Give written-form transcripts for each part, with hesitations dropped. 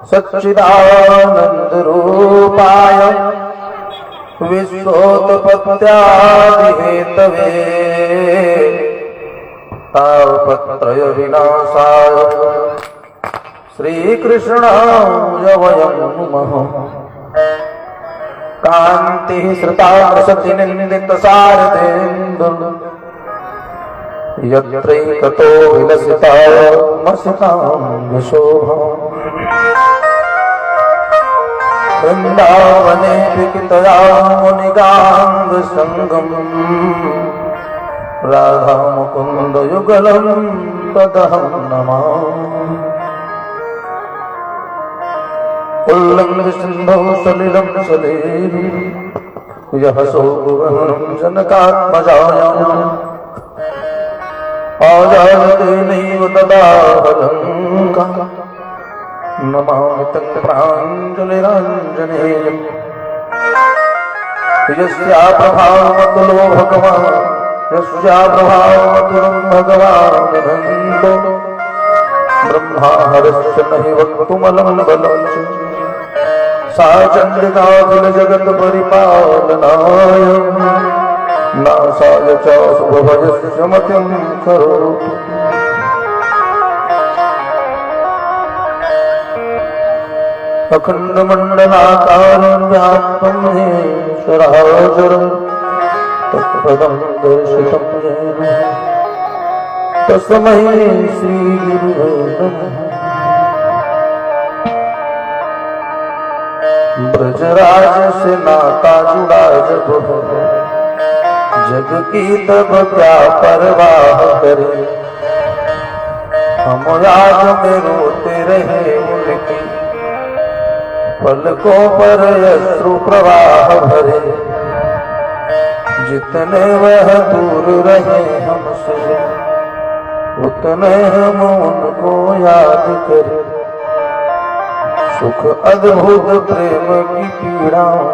सच्चिदानंद रूपाय विश्वोत्पत्त्यादि Hathaway तापत्रय विनाशाय श्रीकृष्णाय वयं नमः। कांति श्रुतामृषति निन्दितसारथेन्दु यत्रैकतो विलसितामसिताङ्गशोभा वृन्दावने विकितया मुनिगाङ्गसङ्गम् राधा मुकुन्द युगलं तदहं नमामि। उल्लङ्घ्य सिन्धौ सलिलं सलेहि यः सौगुहनं जनकात्मजायाम् आजायते नैव तदा हलङ्का नमामि तं प्राञ्जलिराञ्जनेयम् यस्या प्रभावमतुलो भगवान् यस्या प्रभावमतुलं भगवान् अनन्तो ब्रह्मा हरश्च नहि वक्तुमलं बलं च सा चण्डिकाखिल जगत् परिपालनाय नासाय च शुभभयस्य मतिं करोतु। अखण्डमण्डलाकारं व्याप्तं येन चराचरं तत्पदं दर्शितं येन तस्मै श्रीगुरुवे नमः। ब्रजराज से नाता जुड़ा जब जग की तब क्या परवाह करे, हम याद में रोते रहे उनकी पलकों पर अश्रु प्रवाह भरे। जितने वह दूर रहे हमसे उतने हम उनको याद करें। सुख अद्भुत प्रेम की पीड़ाओं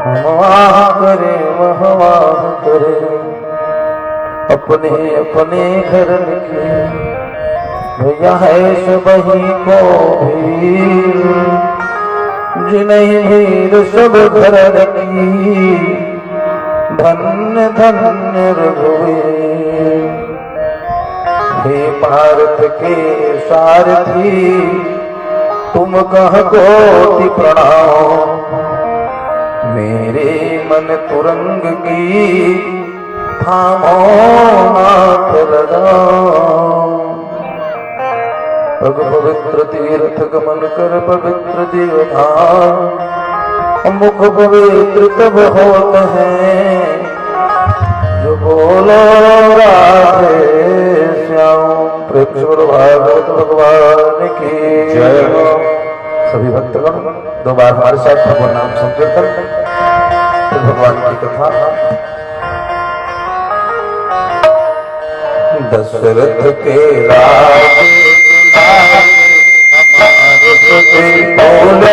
हम वाह करें वह वाह करें। अपने अपने घर लिखे भैया है सबही को भीर, जिन्हें भीर सब घर रखी धन्य धन्य रघुवीर। हे भारत के सारथी तुम कह कोटि प्रणाम, मेरे मन तुरंग की थामो माथ लगाओ। पग पवित्र तीर्थ गमन कर पवित्र देवधाम, मुख पवित्र तब होते हैं जो बोलो राधे श्याम। प्रेम भागवत भगवान की जय। सभी भक्तगण दो बार हमारे साथ भगवान नाम संकीर्तन तो भगवान की कथा। दशरथ के राज हमारे सुखी बोलो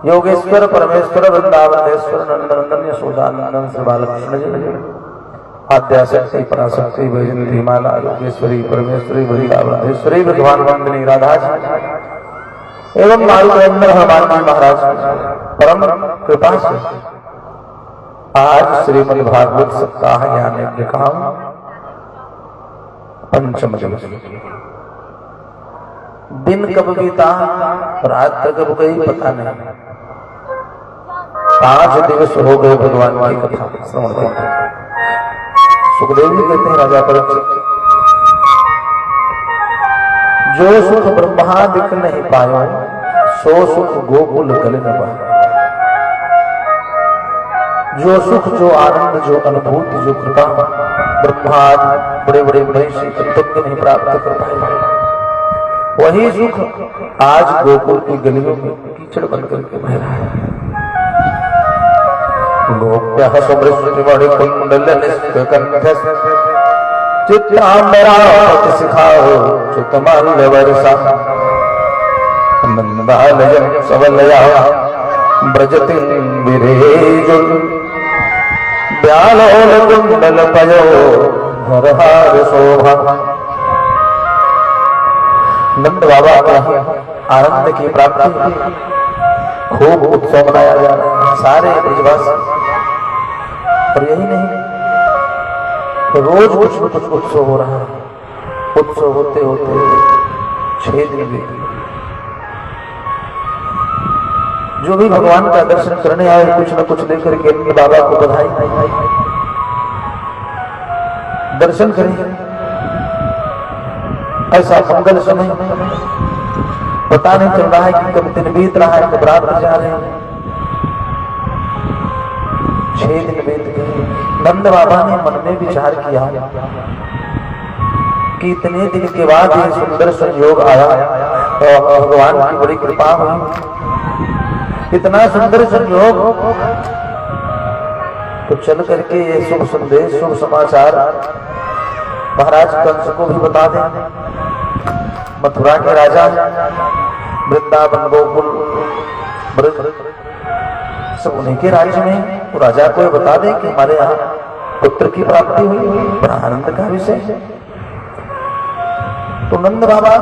योगेश्वर परमेश्वर वृंदावनेश्वर नंदनंदन यशोदानंदन श्री बालकृष्ण जी आद्याशक्ति पराशक्ति वैजयंती माला योगेश्वरी परमेश्वरी वृंदावनेश्वरी भगवान वंदनी राधा जी एवं मारुतेन्द्र हनुमान जी महाराज परम कृपा से आज श्रीमद् भागवत सप्ताह यानी पंचम दिवस दिन कब बीता रात कब गई पता नहीं 5 दिवस हो गए भगवान की कथा श्रवण करते। सुखदेव जी कहते हैं राजा परीक्षित जो सुख ब्रह्मा दिख नहीं पायो सो सुख गोकुल गले न पाए। जो सुख जो आनंद जो अनुभूति जो कृपा ब्रह्मा बड़े बड़े मनीषी तत्व नहीं प्राप्त कर पाए वही सुख आज गोकुल की गलियों में कीचड़ बन करके बह रहा है। गोप्यः सुमृष्टिमणि कुंडल निष्कंठ चित्रांबरावत शिखाओ चितमाल्य वर्षा नंदालयं सवलया ब्रजति विरेजुल व्यालोल कुंडल पयो हरहार शोभा। नंद बाबा के आनंद की प्राप्ति खूब उत्सव मनाया जा रहा है सारे ब्रजवासी। और यही नहीं रोज कुछ न कुछ उत्सव हो रहा है। उत्सव होते होते 6 दिन बीत गए। जो भी भगवान का दर्शन करने आए कुछ न कुछ लेकर के नंद बाबा को बधाई दर्शन करें ऐसा मंगल समय पता नहीं चल रहा है कि कब दिन बीत रहा है कब रात जा रहे हैं। 6 दिन बीत गए। नंद बाबा ने मन में विचार किया कि इतने दिन के बाद ये सुंदर संयोग आया तो भगवान की बड़ी कृपा हुई। इतना सुंदर संयोग तो चल करके ये शुभ संदेश शुभ समाचार महाराज कंस को भी बता दें। मथुरा के राजा वृंदावन गोकुल ब्रज सब उन्हीं के राज्य में वो राजा को बता दें कि हमारे यहाँ पुत्र की प्राप्ति हुई बड़ा आनंद का विषय है। तो नंद बाबा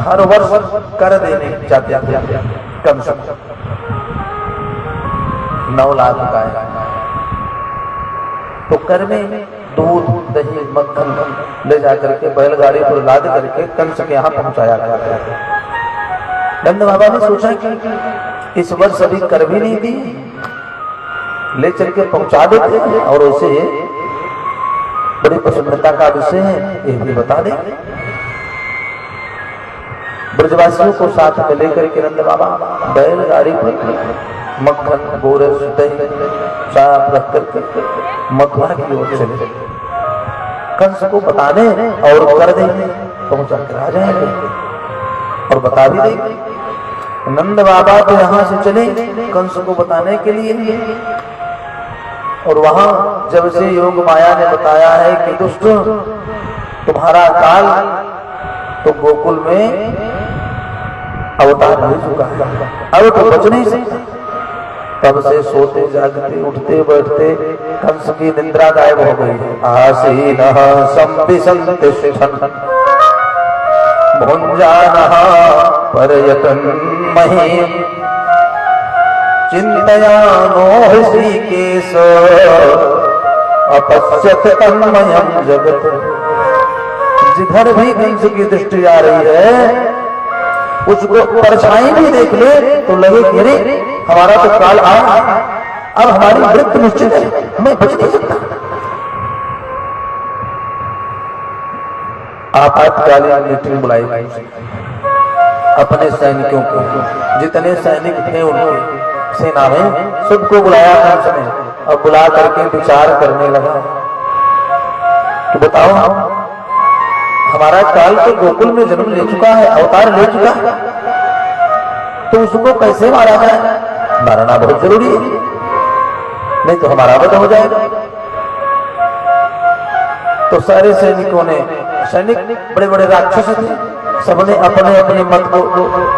हर वर्ष कर देने चाहते थे कंस 9 लाख का है। तो कर में दूध दही मक्खन ले जाकर के बैलगाड़ी पर लाद करके कंस के यहाँ पहुंचाया गया। नंद बाबा ने सोचा कि इस वर्ष अभी कर भी नहीं दी ले चल के पहुंचा देते और उसे बड़ी प्रसन्नता का विषय है ये भी बता दे। ब्रजवासियों को साथ में लेकर के नंद बाबा बैलगाड़ी पर मक्खन गोरस दही चाप रख करके मथुरा की ओर चले कंस को बताने और कर देंगे पहुंचा कर आ जाएंगे और बता भी देंगे। नंद बाबा तो यहाँ से चले कंस को बताने के लिए और वहां जब से योग माया ने बताया है कि दुष्ट तुम्हारा काल तो गोकुल में अवतार हो चुका है, अब तो बच नहीं सकता। तब से सोते जागते उठते बैठते कंस की निद्रा गायब हो गई है। आसीनः संविशन्तिष्ठन् भुञ्जानः परयतन् महीम् चिन्तयानो ऋषिकेश अपश्यत तन्मयम् जगत्। जिधर भी कंस की दृष्टि आ रही है उसको परछाई भी देख ले तो लगे कि अरे हमारा तो काल आ, अब हमारी मृत्यु निश्चित है, मैं बच नहीं सकता। आपातकालीन मीटिंग बुलाई गई अपने सैनिकों को, जितने सैनिक थे उनके सेना में सबको बुलाया कंस ने और बुला करके विचार करने लगा कि बताओ हमारा काल तो गोकुल में जन्म ले चुका है, अवतार ले चुका है, तो उसको कैसे मारा जाए? मारना बहुत जरूरी है, नहीं तो हमारा वध हो जाएगा। तो सारे सैनिकों ने, सैनिक बड़े बड़े राक्षस थे, सबने अपने अपने मत को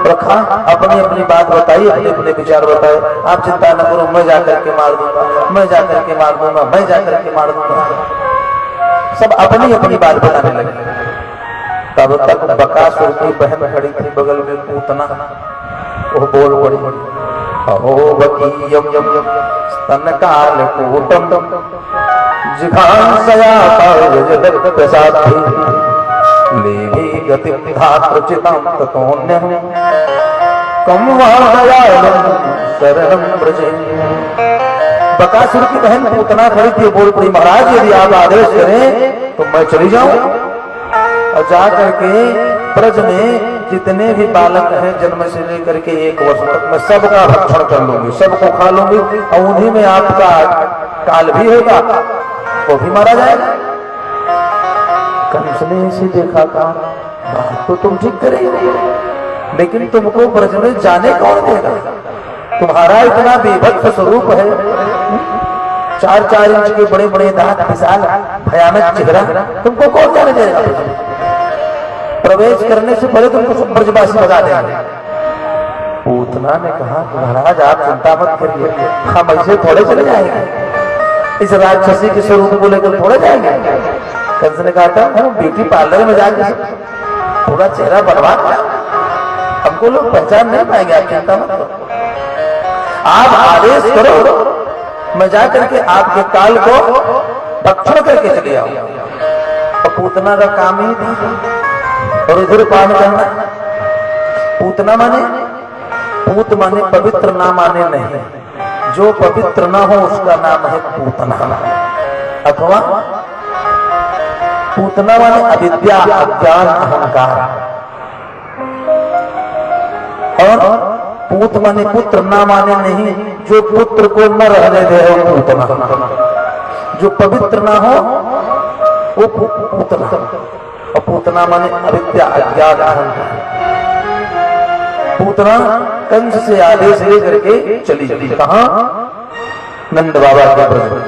रखा, अपनी अपनी बात बताई, अपने अपने विचार बताए। आप चिंता न करो, मैं जाकर के मार दूंगा, मैं जाकर के मार दूंगा, मैं जाकर के मार दूंगा। सब अपनी अपनी बात बताने लगे। तब तक बकासुर की बहन खड़ी थी बगल में पूतना, वो बोल पड़ी, अहो वकीयम स्तनकालकूटम जिघांसया प्रसादि लेभि गतिं धातृचितं ततोऽन्यं कं वा दयालुं शरणं व्रजे। बकासुर की बहन पूतना खड़ी थी, बोल पड़ी, महाराज यदि आप आदेश करें तो मैं चली जाऊं और जाकर के ब्रज में जितने भी बालक हैं जन्म से लेकर के 1 वर्ष तक मैं सबका भक्षण कर लूंगी, सबको खा लूंगी और उन्हीं में आपका काल भी होगा, वो भी मारा जाएगा। कंस ने इसे देखा, कहा बात तो तुम ठीक करे, लेकिन तुमको ब्रज में जाने कौन देगा? तुम्हारा इतना बेभत्स स्वरूप है, 4-4 इंच के बड़े बड़े दांत, विशाल भयानक चेहरा, तुमको कौन जाने देगा? प्रवेश करने से पहले तुमको सब ब्रजवासी बता देंगे। पूतना ने कहा महाराज आप चिंता मत करिए, हम ऐसे थोड़े चले जाएंगे, इस राक्षसी के स्वरूप को लेकर थोड़े जाएंगे। कंस ने कहा था हम ब्यूटी पार्लर में जाकर पूरा चेहरा बनवा, हमको लोग पहचान नहीं पाएंगे, आप चिंता मत करो, आप आदेश करो, मैं जाकर के आपके काल को भक्षण करके चले आओ। और पूतना का काम ही था और इधर पान करना। पूतना माने, पूत माने पवित्र ना माने नहीं, जो पवित्र ना हो उसका नाम है पूतना। अथवा पूतना माने अविद्या, अज्ञान, अहंकार। और पूत माने पुत्र ना माने नहीं, जो पुत्र को न रहने दे वो पूतना। जो पवित्र ना हो वो पूतना। और पूतना माने अविद्या, अज्ञान, अहंकार। पूतना कंस से आदेश लेकर के चली कहां? नंद बाबा के ब्रज में।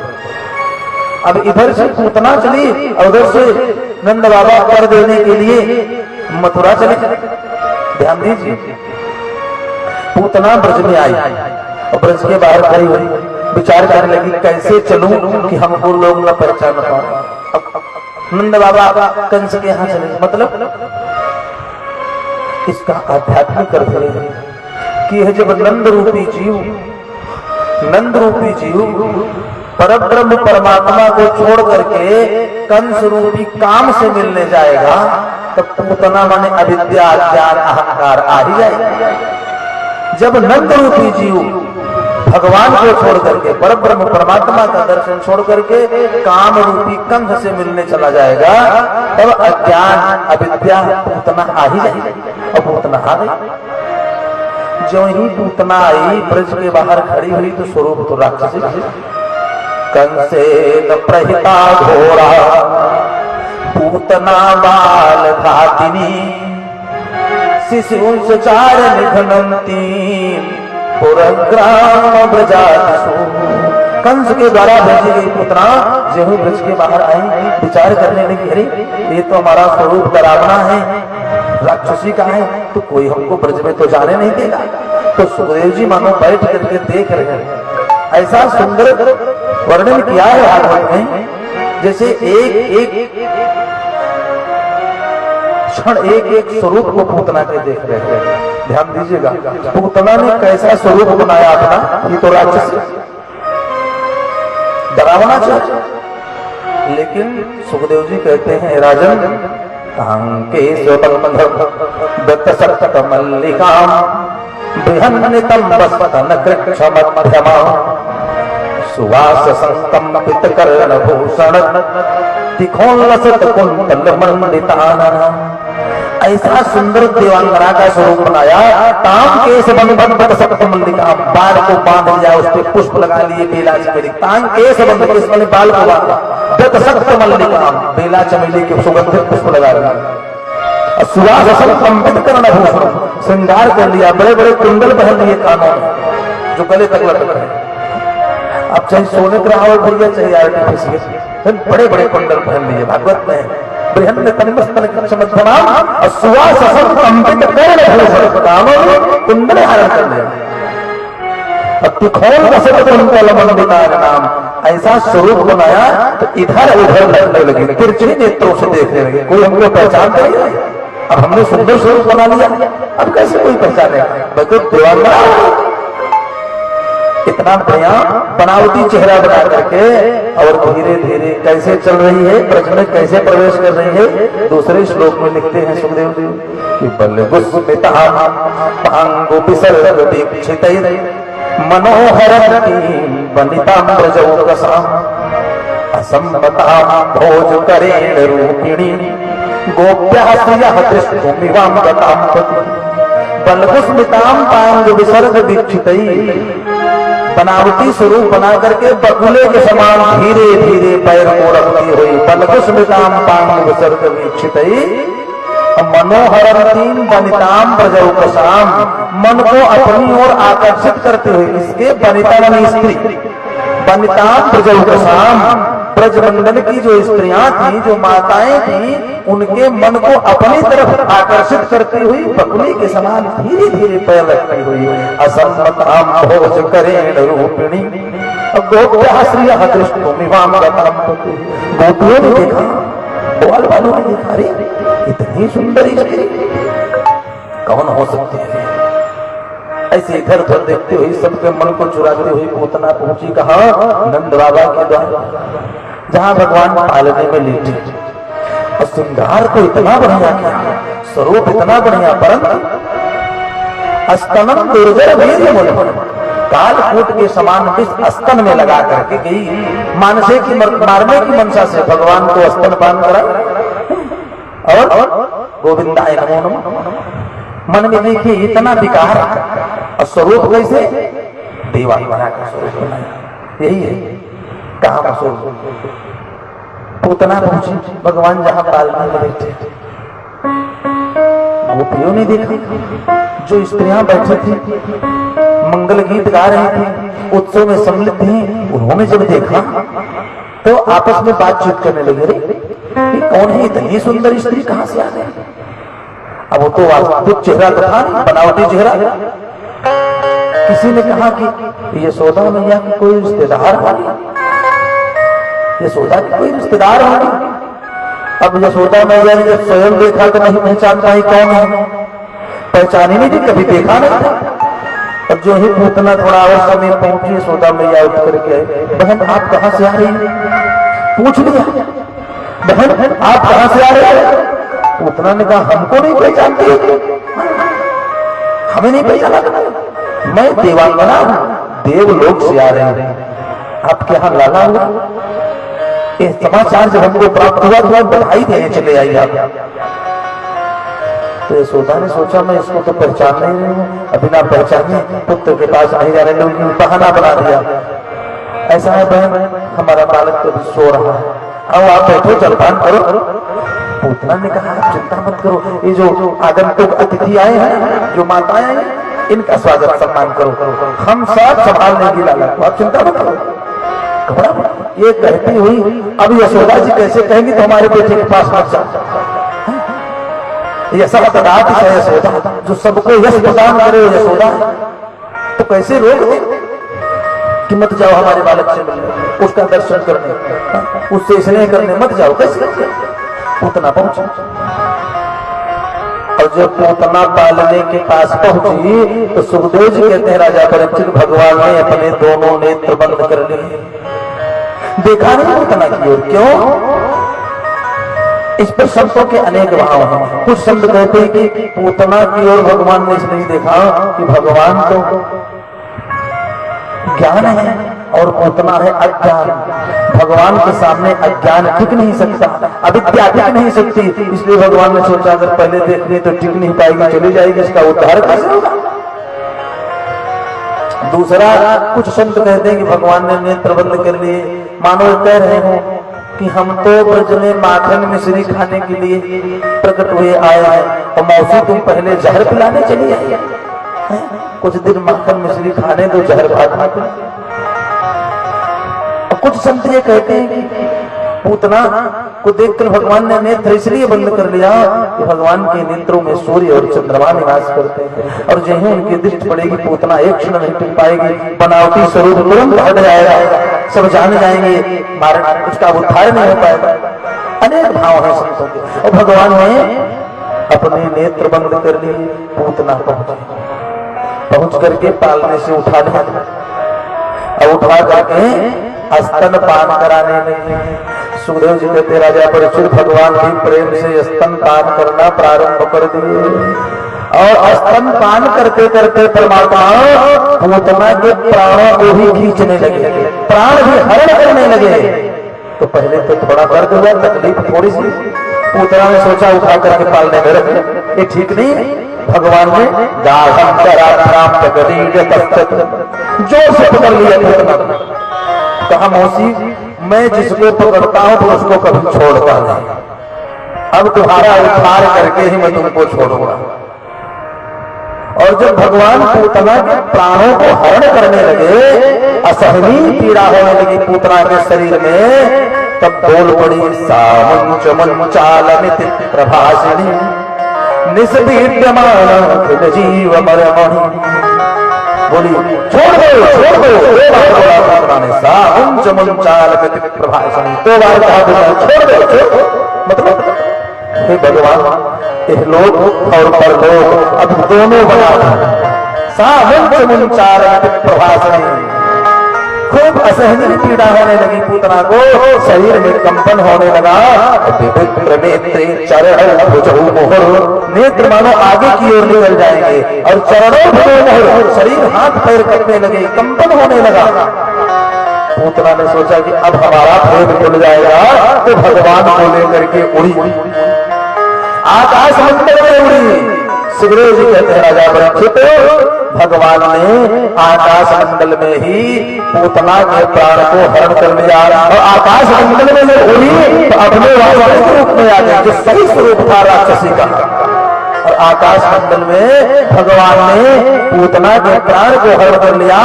अब इधर से पूतना चली और उधर से नंद बाबा कर देने के लिए मथुरा चले। ध्यान दीजिए, पूतना ब्रज में आई और ब्रज के बाहर खड़ी हुई, विचार करने लगी कैसे चलूं कि हमको लोग न पहचान पाए। नंद बाबा कंस के यहाँ चले, मतलब इसका आध्यात्मिक अर्थ है कि है जब नंद रूपी जीव परब्रह्म परमात्मा को छोड़ करके कंस रूपी काम से मिलने जाएगा, तब पूतना माने अविद्या, ज्ञान, अहंकार आ ही जाएगा। जब नंद रूपी जीव भगवान को छोड़ करके, परब्रह्म परमात्मा का दर्शन छोड़ करके काम रूपी कंस से मिलने चला जाएगा, तब अज्ञान, अविद्या, पूतना आ ही जाएगी। और पूतना आ गई। जो ही पूतना आई ब्रज के बाहर खड़ी हुई तो स्वरूप तो राक्षसी। कंसेन प्रहिता घोड़ा पूतना बाल घातिनी शिशुंस चार निघ्नन्ति पुरग्राम ब्रजादिषु कंस के द्वारा भेजी गई पुतना जेहू ब्रज के बाहर आई, विचार करने लगी, अरे ये तो हमारा स्वरूप डरावना है, राक्षसी का है, तो कोई हमको ब्रज में तो जाने नहीं देगा। तो सुखदेव जी मानो बैठ करके देख रहे हैं। ऐसा सुंदर वर्णन किया है भागवत में, जैसे एक एक क्षण एक एक स्वरूप को पूतना के देख रहे थे। ध्यान दीजिएगा, पूतना ने कैसा स्वरूप बनाया अपना, ये तो राक्षस डरावना चाहिए। लेकिन सुखदेव जी कहते हैं, राजन सुवास संकंपित कर्ण भूषण तिखोल्लसित कुंतल मंडितानन। ऐसा सुंदर देवांगना का स्वरूप बनाया। ताम केस बंधन सप्त मल्लिका, बाल को बांध लिया, उस पर पुष्प लगा लिए, बेला चमेली। ताम केस बंधन, इसमें बाल को बांधा, दत्त सप्त मल्लिका, बेला चमेली के सुगंधित पुष्प लगा लिया। सुवास संकंपित कर्ण भूषण, श्रृंगार कर लिया, बड़े बड़े कुंडल पहन लिए कानों में जो गले तक लटक रहे। अब चाहे सोने का रावल भैया, चाहे आर्टिफिशियल, बड़े बड़े कुंडल पहन लिए। भागवत में बृहन्न तनिमस्तन कक्षमध्वना सुवास संकंपित कर्ण भूषण, कानों में कुंडल धारण कर लिया। तिखोल रसद कुंतल मंडितानन, ऐसा स्वरूप बनाया तो इधर उधर लगने लगे, तिरछे नेत्रों से देखने लगे, कोई हमको पहचानता ही नहीं। अब हमने सुंदर स्वरूप बना लिया, अब कैसे कोई पहचानेगा? बल्कि देवांगना इतना बढ़िया बनावटी चेहरा बना करके और धीरे धीरे कैसे चल रही है, ब्रज में कैसे प्रवेश कर रही है। दूसरे श्लोक में लिखते हैं सुखदेव जी कि बलगुस्मितां पांगुपिसर्ग दीक्षितैः मनोहरती वनितां ब्रजौकसां असम्मतां भोजकरेण रूपिणी गोप्यः श्रियः दृष्टुमिवां गतां पति। बलगुस्मितां पांगुपिसर्ग दीक्षितैः, बनावटी स्वरूप बना करके बकुले के समान धीरे धीरे पैर को रखती हुई, बलगुस्मितां पांगुपिसर्ग दीक्षितैः मनोहरतीं वनितां ब्रजौकसां, मन को अपनी ओर आकर्षित करते हुए, इसके वनिता यानी स्त्री, वनितां ब्रजौकसां, ब्रजमंडल की जो स्त्रियां थी, जो माताएं थी, उनके मन को अपनी तरफ आकर्षित करती हुई बकुली के समान धीरे धीरे पैर रखती हुई। असम्मतां भोजकरेण रूपिणी गोप्यः श्रियः दृष्टुमिवां गतां पति। गोपियों ने देखा, ग्वाल वालों ने देखा, अरे इतनी सुंदर स्त्री कौन हो सकती है? ऐसे इधर उधर देखते हुए, सबके मन को चुराते हुए पूतना पहुंची कहा नंद बाबा के द्वार, जहां भगवान पालने में लेटे। और श्रृंगार को इतना बढ़िया किया, स्वरूप इतना बढ़िया, परंतु स्तनम दुर्जर वीर्यमुल, कालकूट के समान विष स्तन में लगा करके गई। मानसे की मारने की मंशा से भगवान को स्तनपान करा और गोविंदाय नमो नमः। मन में देखिए इतना विकार, और स्वरूप कैसे देवांगना का स्वरूप बनाया। यही है काम स्वरूप। पूतना पहुंची, भगवान जहां पालने में बैठे, गोपियों ने देखा, जो स्त्रियां बैठी थी मंगल गीत गा रही थी, उत्सव में सम्मिलित थी, उन्होंने जब देखा तो आपस में बातचीत करने लगे, अरे कौन है इतनी सुंदर स्त्री, कहां से आ गई? अब वो तो वास्तविक चेहरा तो था नहीं, बनावटी चेहरा। किसी ने कहा कि यशोदा मैया की कोई रिश्तेदार होगी, यशोदा की कोई रिश्तेदार होगी। अब यशोदा मैया ने जब स्वयं देखा तो नहीं पहचान पाई कौन है, पहचान ही नहीं थी, कभी देखा नहीं था। अब जो ही पूतना थोड़ा और समय पहुंची, यशोदा मैया उठ करके, बहन आप कहां से आ रही हैं? पूछ लिया, बहन आप कहां से आ रहे हैं? पूतना ने कहा हमको नहीं पहचानती, हमें नहीं पहचाना, मैं देवांगना हूं, देवलोक से आ रहे हैं, आपके यहाँ लाला हुआ। ये समाचार जब हमको प्राप्त हुआ तो बधाई देने चले आई आप। तो यशोदा ने सोचा मैं इसको तो पहचान नहीं रही हूँ, अभी ना पहचाने पुत्र के पास नहीं जाने दूंगी, बहाना बना दिया। ऐसा है बहन, हमारा बालक तो सो रहा है, अब आप बैठो जलपान करो। पूतना ने कहा चिंता मत करो, ये जो आगंतुक अतिथि आए हैं, जो माताएं हैं, इनका स्वागत सम्मान करो, हम सब संभाल लेंगे लाला को, आप चिंता मत करो। ये कहती हुई अब यशोदा जी कैसे कहेंगी तो हमारे बेटे के पास मत जाओ। यशा प्रदात है यशोदा, जो सबको यश प्रदान करे यशोदा, तो कैसे रोक दे कि मत जाओ हमारे बालक से मिलने, उसका दर्शन करने, उससे स्नेह करने मत जाओ। कैसे पूतना पहुंची, और जब पूतना पालने के पास पहुंची तो सुखदेव जी कहते हैं राजा परीक्षित भगवान ने अपने दोनों नेत्र बंद कर लिए, देखा नहीं पूतना की ओर। क्यों? इस पर शब्दों के अनेक भाव हैं। कुछ शब्द कहते हैं कि पूतना की ओर भगवान ने इसलिए देखा कि भगवान तो ज्ञान है और पूतना है अज्ञान, भगवान के सामने अज्ञान टिक नहीं सकता, अविद्या टिक नहीं सकती, इसलिए भगवान ने सोचा अगर पहले देख ली तो टिक नहीं पाएगी, चली जाएगी, इसका उद्धार कैसे होगा। दूसरा, कुछ संत कहते हैं कि भगवान ने नेत्र बंद कर लिए, मानो कह रहे हो कि हम तो ब्रज में माखन मिश्री खाने के लिए प्रकट हुए आए हैं और मौसी तुम पहले जहर पिलाने चली आई, कुछ दिन माखन मिश्री खाने दो, जहर भाग। कुछ संत ये कहते हैं कि पूतना को देखकर भगवान ने नेत्र इसलिए बंद कर लिया कि भगवान के नेत्रों में सूर्य और चंद्रमा निवास करते हैं, और जो ही उनकी दृष्टि पड़ेगी पूतना एक क्षण नहीं टिक पाएगी, बनावटी स्वरूप तुरंत हट जाएगा, सब जान जाएंगे, उसका उद्धार नहीं हो पाएगा। अनेक भाव है संतों के, और भगवान ने अपने नेत्र बंद कर लिए। पूतना पहुंच करके पालने से उठा दिया और उठा करके स्तन पान कराने लगे। सुखदेव जी कहते राजा परीक्षित भगवान भी प्रेम से स्तन पान करना प्रारंभ कर दिए, और स्तन पान करते करते परमात्मा पूतना के प्राणों को ही खींचने लगे, प्राण भी हरण करने लगे। तो पहले तो थोड़ा दर्द हुआ, तकलीफ थोड़ी सी, पूतना ने सोचा उठा करके पालने में रख, ये ठीक नहीं। भगवान ने जोर से पकड़ लिया पूतना, कहा मौसी मैं जिसको पकड़ता हूं तो उसको कभी छोड़ता नहीं, अब तुम्हारा उद्धार करके ही मैं तुमको छोड़ूंगा। और जब भगवान पूतना के प्राणों को हरण करने लगे, असहनीय पीड़ा होने लगी पूतना के शरीर में, तब बोल पड़ी सामुंच मुंचालमिति प्रभासिनी निस्पीड्यमान जीव मरमणि। बोली छोड़ दो छोड़ दो, प्रभाषणी दो बार कहा, छोड़ दो। मतलब हे भगवान, इह लोक और परलोक अब दोनों बना, मुंचाल प्रभाषणी। खूब असहनीय पीड़ा होने लगी पूतना को, शरीर में कंपन होने लगा। नेत्र मानो आगे की ओर निकल जाएंगे, और चरणों भुजो, शरीर हाथ पैर करने लगे, कंपन होने लगा। पूतना ने सोचा कि अब हमारा भेद खुल जाएगा, तो भगवान को लेकर के उड़ी, आकाश मंडल में उड़ी। सुखदेव जी कहते हैं राजा परीक्षित भगवान ने आकाश मंडल में ही पूतना के प्राण को हरण कर लिया, और आकाश मंडल में जब उड़ी तो अपने वास्तविक रूप में आ गए, जो सही स्वरूप था राक्षसी का। और आकाश मंडल में भगवान ने पूतना के प्राण को हरण कर लिया,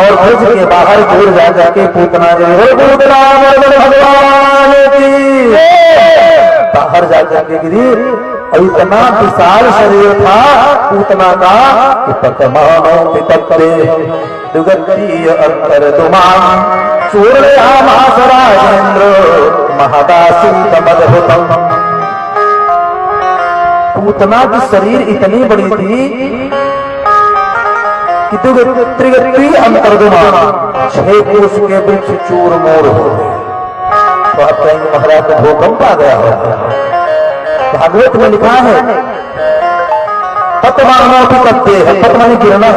और ब्रज के बाहर दूर जाकर के पूतना ने भगवान की बाहर जाकर के गिरी। इतना विशाल शरीर था पूतना का कि पतमानो पितक्ते दुगतीय अंतर दुमान चूर्णयामास राजेंद्र महदासी तमद्भुतम। पूतना की शरीर इतनी बड़ी थी कि त्रिगति अंतर्दुमान, 6 कोस के वृक्ष चूर मोर हो गए। तो आप कहेंगे महाराज को भूकंप आ गया होगा। भागवत में लिखा है पद्मानो पितक्ते है, पद्मानी गिरना,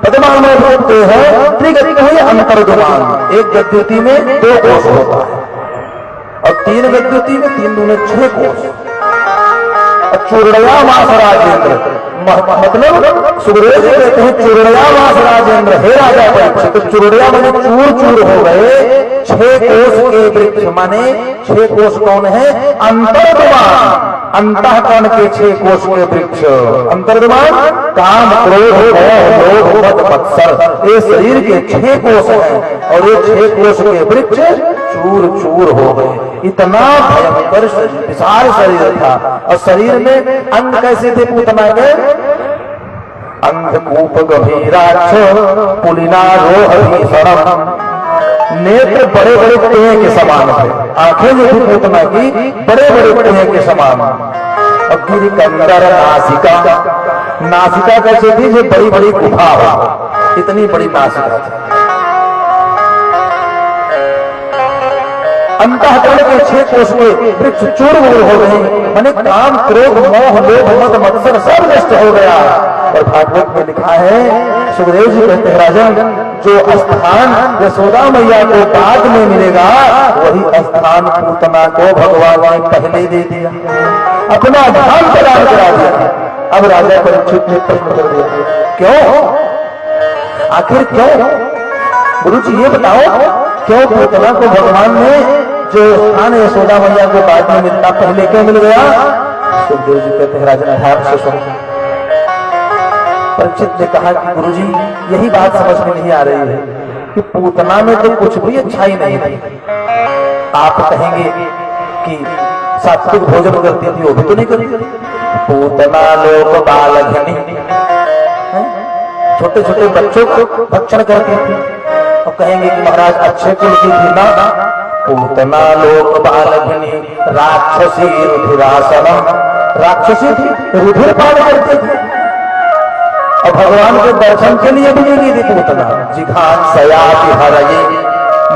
पद्मानो पितक्ते है त्रिगति अंतर्दुमान। एक गद्युति में 2 कोस होता है, और 3 गद्युति में 3 दूने 6 कोस। चूर्णयामास राजेंद्र, मतलब सुखदेव जी कहते हैं चूर्णयामास राजेंद्र, हे राजा परीक्षित, तो चूर्णया मैंने चूर चूर हो गए, 6 कोस के वृक्ष माने 6 कोष कौन है? अंतर्द्वान, अंतःकरण के 6 कोष के वृक्ष। अंतर्द्वान काम क्रोध मोह लोभ मद मत्सर, ये शरीर के 6 कोष हैं और ये 6 कोष के वृक्ष चूर चूर हो गए। इतना भयंकर विशाल शरीर था। और शरीर में अंग कैसे थे पूतना के? अंधकूप गभीराक्ष पुलिना रोह सरम, नेत्र बड़े बड़े कुएं के समान थे। आंखें जो थी पूतना की बड़े बड़े कुएं के समान। और गिरी कंदर नासिका, नासिका कैसे थी? जो बड़ी बड़ी गुफा हो, इतनी बड़ी नासिका थी। अंतःकरण के 6 कोष के वृक्ष चूर हो गए, माने काम क्रोध मोह लोभ मद मत्सर सब नष्ट हो गया। और भागवत में लिखा है, सुखदेव जी कहते हैं राजन, जो स्थान यशोदा मैया को बाद में मिलेगा वही स्थान पूतना को भगवान ने पहले दे दिया, अपना धाम प्रदान करा दिया। अब राजा परीक्षित ने प्रश्न कर दिया, क्यों? आखिर क्यों? गुरु जी ये बताओ, क्यों पूतना को भगवान ने जो स्थान यशोदा मैया को बाद में मिलता पहले क्यों मिल गया? सुखदेव जी कहते हैं राजन ध्यान से सुनो। परीक्षित ने कहा कि गुरु जी यही बात समझ में नहीं आ रही है कि पूतना में तो कुछ भी अच्छाई नहीं थी। आप कहेंगे कि सात्विक भोजन करती थी, वो भी तो नहीं करती। पूतना लोक बालघनी, छोटे छोटे बच्चों को भक्षण करती थी। और कहेंगे कि महाराज अच्छे कुल की थी ना? पूतना लोक बालघनी राक्षसी रुधिरासनम, राक्षसी थी, रुधिर पान करती थी। और भगवान के दर्शन के लिए भी नहीं थी पूतना। जिघान सयाति हरये,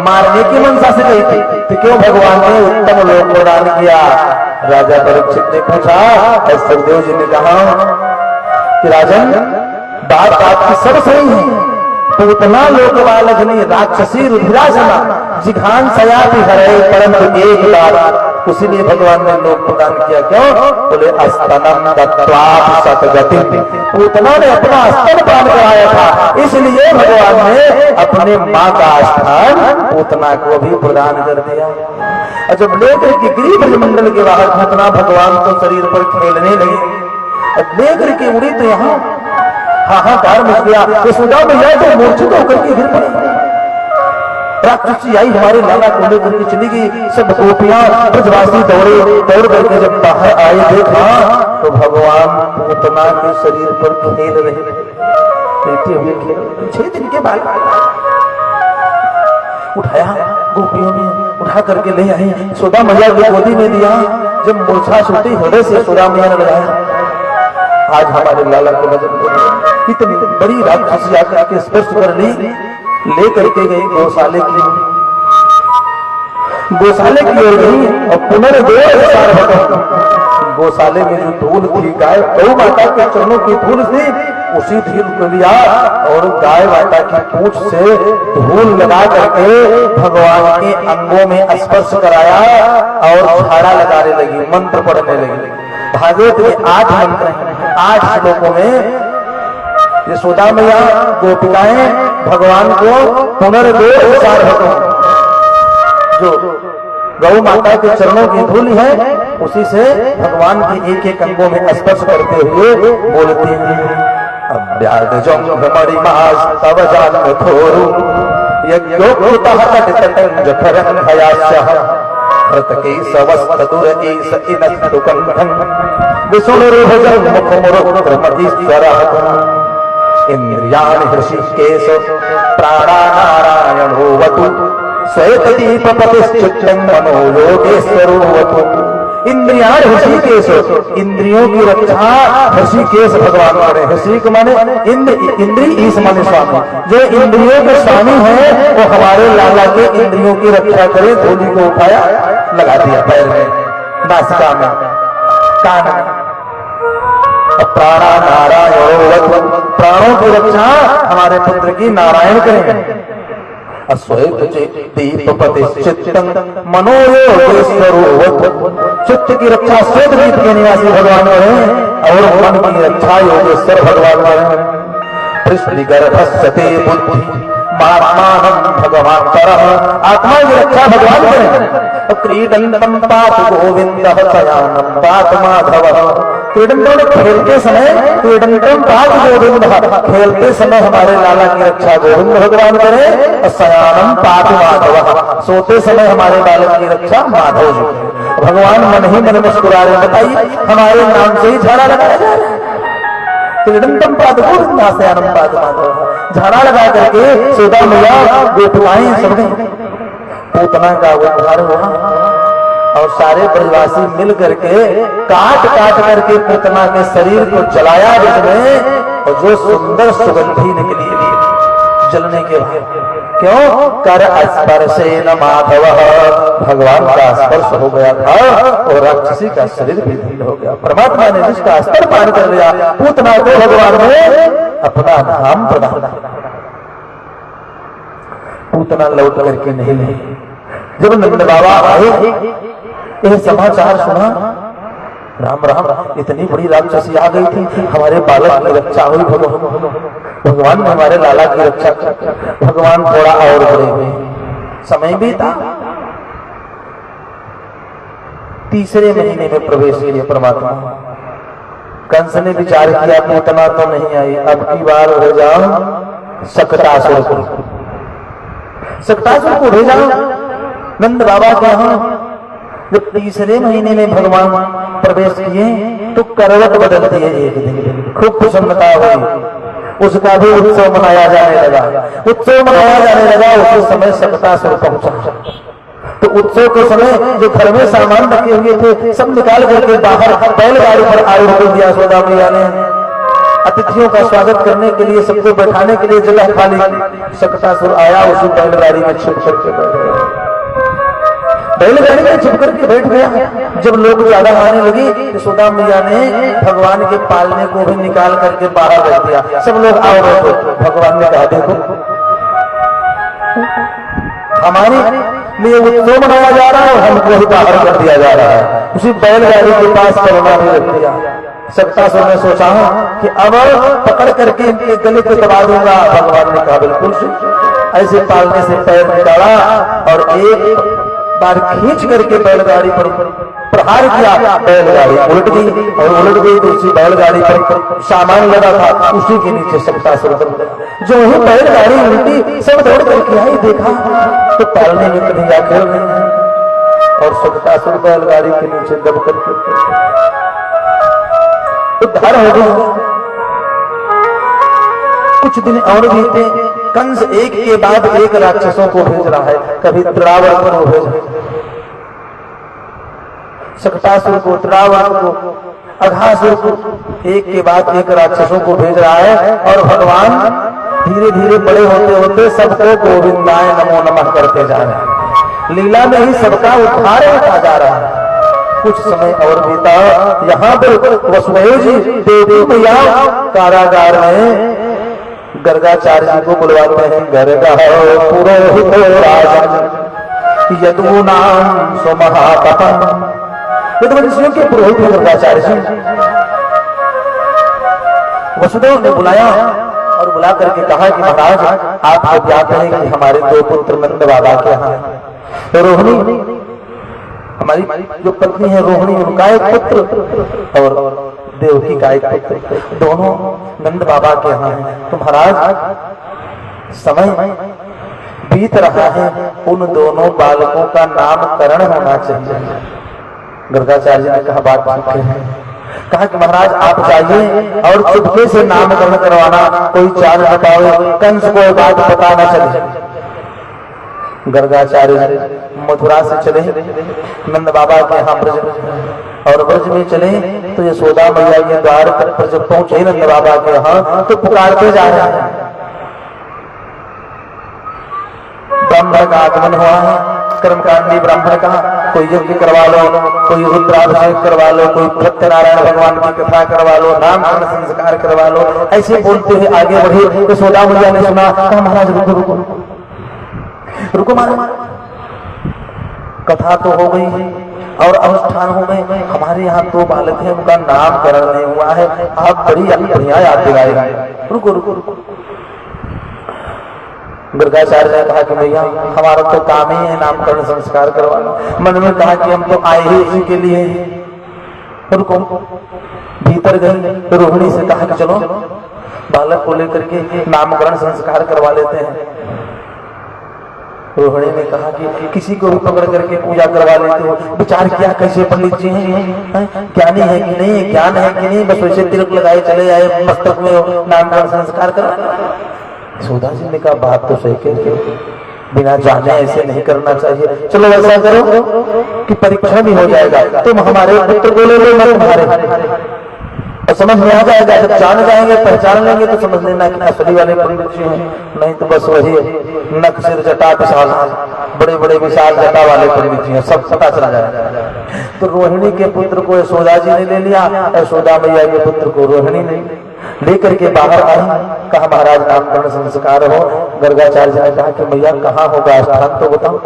मारने की मनसा से गई थी, तो क्यों भगवान ने उत्तम लोक प्रदान किया? राजा परीक्षित ने पूछा। और सुखदेव जी ने कहा कि राजन बात आपकी सब सही है। पूतना लोक बालघनी राक्षसी रुधिरासना जिघान सयाति हरये, परंतु एक बार उसीलिए भगवान ने लोक प्रदान किया। क्यों? बोले अस्तनम दत्त्वा सतगति, पूतना ने अपना स्तन पान कराया था, इसलिए भगवान ने अपने मां का स्थान पूतना को भी प्रदान कर दिया। और जब लेकर के गिरिब्रज मंडल के बाहर पूतना भगवान को शरीर पर खेलने लगी, और लेकर के उड़ी तो यहाँ हाहाकार मच गया। यशोदा मैया तो मूर्छित होकर के गिर पड़ी। राक्षसी आई हमारे लाला को लेकर के चली गई। सब गोपियां ब्रजवासी दौड़ करके जब बाहर आए देखा तो भगवान पूतना के शरीर पर खेल रहे, लेटे हुए खेल। 6 दिन के बाद उठाया, गोपियों ने उठा करके ले आई, यशोदा मैया की गोदी में दिया। जब मूर्छा छूटी हृदय से यशोदा मैया ने लगाया, आज हमारे लाला को नजर इतनी बड़ी राक्षसी आकर के स्पर्श कर ली, लेकर के गई गौशाले की ओर गई। और पुनर्देव गौशाले में जो धूल थी, गाय गौ माता के चरणों की धूल थी, उसी धूल को लिया और गाय माता की पूंछ से धूल लगा करके भगवान के अंगों में स्पर्श कराया और झाड़ा लगाने लगी, मंत्र पढ़ने लगी। भागवत के 8 मंत्र हैं, 8 श्लोकों में यशोदा मैया गोपिकाएं भगवान को पुनर्देव जो गौ माता के चरणों की धूल है, उसी से भगवान के एक एक अंगों में स्पर्श करते हुए बोलती हैं। अभ्यागजमणिमास तव जान थोरु यज्ञोक्तः तटतटं जठरं भयास्यः कृतके सवस्तदुर एष इनस्तुकंठं विष्णुर्भुजं मुखमुरुक्रमतीश्वरः इंद्रियाणि हृषिकेश प्राणानारायणोऽवतु श्वेतदीपपतिश्चित्तं मनो योगेश्वरोऽवतु। इंद्रियाणि हृषिकेश, इंद्रियों की रक्षा हृषिकेश भगवान करे। हृषिक माने इंद्री, ईश माने स्वामी। जो इंद्रियों के स्वामी है वो हमारे लाला के इंद्रियों की रक्षा करे। धूलि को उठाया, लगा दिया पैर में, नासिका में, कान में। प्राणा नारायण, प्राणों की रक्षा हमारे पुत्र की नारायण करें। अश्वेत दीपपति चित्तं मनोयोगेश्वरो, चित्त की रक्षा श्वेत दीप के निवासी भगवान करें और मन की रक्षा योगेश्वर भगवान करें। कृष्ण गर्भस्ते बुद्धि महात्मान भगवान तरह, आत्मा की रक्षा भगवान करें। क्रीडन्तम पात गोविंदः शयानं पात माधवः। क्रीडंतम खेलते समय, क्रीडंतम पात गोविंदः खेलते समय हमारे लाला की रक्षा गोविंद भगवान करे, और शयानं पात माधवः सोते समय हमारे बालक की रक्षा माधव जी। भगवान मन ही मन मुस्कुरा रहे, बताइए हमारे नाम से ही झाड़ा लगाया जा रहा है। क्रीडंतम पात गोविंदः शयानं पात माधवः, झाड़ा लगा करके सुधा मैया गोपिकाएं सब गई। पूतना का उद्धार हुआ और सारे ब्रजवासी मिल करके काट काट करके पूतना के शरीर को जलाया जिसमें, और जो सुंदर सुगंधी निकली जलने के बाद। क्यों? कर स्पर्शेन माधव, भगवान का स्पर्श हो गया था और राक्षसी का शरीर भी ढील हो गया। परमात्मा ने जिसका स्तर पान कर लिया, पूतना को भगवान ने अपना धाम प्रदान किया। पूतना लौट करके नहीं ले। जब नंद बाबा आए, यह समाचार सुना, राम राम इतनी बड़ी राक्षसी आ गई थी, हमारे बालक की रक्षा हुई। भगवान ने हमारे लाला की रक्षा की। भगवान थोड़ा और बड़े हुए, समय भी था, तीसरे महीने में प्रवेश किया परमात्मा। कंस ने विचार किया पूतना तो नहीं आई, अब की बार हो जाओ सकटासुर को, सकटासुर को भेजा नंद बाबा के यहाँ। जब तीसरे महीने में भगवान प्रवेश किए तो करवट बदल दिए एक दिन, खूब प्रसन्नता हुई, उसका भी उत्सव मनाया जाने लगा। उत्सव मनाया जाने लगा, उसी समय सकटासुर पहुंचा। तो उत्सव के समय जो घर में सामान रखे हुए थे सब निकाल करके बाहर बैलगाड़ी पर आरूढ़ कर दिया सोदा मैया ने। अतिथियों का स्वागत करने के लिए, सबको बैठाने के लिए जगह खाली। सकटासुर आया, उसी बैलगाड़ी में छिप करके बैठ गया। बैलगाड़ी में छिप करके बैठ गया। जब लोग ज्यादा आने लगी, यशोदा मैया ने भगवान के पालने को भी निकाल करके बाहर रख दिया। सब लोग आओ बैठो। भगवान ने कहा देखो हमारे लिए उत्सव मनाया जा रहा है, हमको ही बाहर कर दिया जा रहा है। उसी बैलगाड़ी के पास करुणा भी रख दिया। सकटासुर ने सोचा कि अब पकड़ करके इनके गले पे दबा दूंगा। भगवान ने कहा बिल्कुल ऐसे पालने से पैर निकाला और एक बार खींच करके बैलगाड़ी पर प्रहार किया। बैलगाड़ी उलट गई और उलट गई तो उसी बैलगाड़ी पर सामान लगा था, उसी के नीचे सकटासुर दब गया। जो ही बैलगाड़ी उल्टी, सब दौड़ करके आई, देखा तो पालने में कन्हैया खेल रही है और सकटासुर बैलगाड़ी के नीचे दब करके उद्धार हो गया। कुछ दिन और बीते, कंस एक के बाद एक राक्षसों को भेज रहा है। कभी त्रावण को भेज, सकटासुर को, त्रावण को, अघासुर को, एक के बाद एक राक्षसों को भेज रहा है। और भगवान धीरे धीरे बड़े होते होते सबको गोविंदाय नमो नमः करते जा रहे हैं। लीला में ही सबका उद्धार होता जा रहा है। कुछ समय और बीता। यहाँ पर वसुदेव जी देवी मैया कारागार में गर्गाचार्य जी को बुलवाते हैं। गर्गा पुरोहित राजन यदूनाम स्वमहापतम, यदुवंशियों के पुरोहित गर्गाचार्य जी। वसुदेव ने बुलाया और बुला करके कहा कि महाराज आप जानते हैं कि हमारे दो पुत्र नंद बाबा के यहाँ, तो रोहिणी हमारी जो पत्नी है रोहिणी, उनका एक पुत्र और देवकी का एक पुत्र, दोनों नंद बाबा के यहाँ है। तो महाराज समय बीत रहा है, उन दोनों बालकों का नामकरण होना चाहिए। गर्गाचार्य जी ने कहा बात ठीक है। कहा कि महाराज आप जाइए और चुपके से नामकरण करवाना, कोई चाल न पाए, कंस को बात पता न चले। गर्गाचार्य मथुरा से चले नंद बाबा के यहाँ ब्रज, और ब्रज में चले तो यशोदा मैया के द्वार पर जब पहुंचे नंद बाबा के यहाँ तो पुकारते जा रहे हैं। ब्राह्मण का आगमन हुआ है, कर्मकांडी ब्राह्मण का, कोई यज्ञ करवा लो, कोई रुद्राभिषेक करवा लो, कोई सत्यनारायण भगवान की कथा करवा लो, नामकरण संस्कार करवा लो। ऐसे बोलते हुए आगे बढ़े। यशोदा मैया ने सुना, कहा महाराज रुको रुको रुको, मानो कथा तो हो गई है और अनुष्ठान हो गए, हमारे यहाँ दो बालक हैं, उनका नामकरण नहीं हुआ है, आप बड़ी बढ़िया याद दिलाएगा। रुको रुको रुको। गर्गाचार्य ने कहा कि भैया हमारा तो काम ही है नामकरण संस्कार करवाना। मन में कहा कि हम तो आए ही इसी के लिए हैं। रुको, भीतर गए तो रोहिणी से कहा कि चलो बालक को लेकर के नामकरण संस्कार करवा लेते हैं। रोहिणी ने कहा कि किसी को भी पकड़ करके पूजा करवा लेते हो। विचार किया कैसे पंडित जी हैं, ज्ञानी है कि नहीं, ज्ञान है कि नहीं, बस वैसे तिलक लगाए चले आए, मस्तक में नामकरण संस्कार करवा। यशोदा जी ने कहा बात तो सही कह रहे हो, बिना जाने ऐसे नहीं करना चाहिए। चलो ऐसा करो कि परीक्षा भी हो जाएगा, तुम हमारे पुत्र को ले लो, मैं तुम्हारे, और समझ में आ जाएगा। जब जान जाएंगे पहचान लेंगे तो समझ लेना कि असली वाले पंडित जी हैं, नहीं तो बस वही नक सिर जटा विशाल, बड़े बड़े विशाल जटा वाले पंडित जी हैं, सब पता चला जाएगा। तो रोहिणी के पुत्र को यशोदा जी ने ले लिया, यशोदा मैया के पुत्र को रोहिणी ने लेकर के बाहर आई। कहा महाराज नामकरण संस्कार हो। गर्गाचार्य ने कहा कि मैया कहाँ होगा स्थान तो बताओ।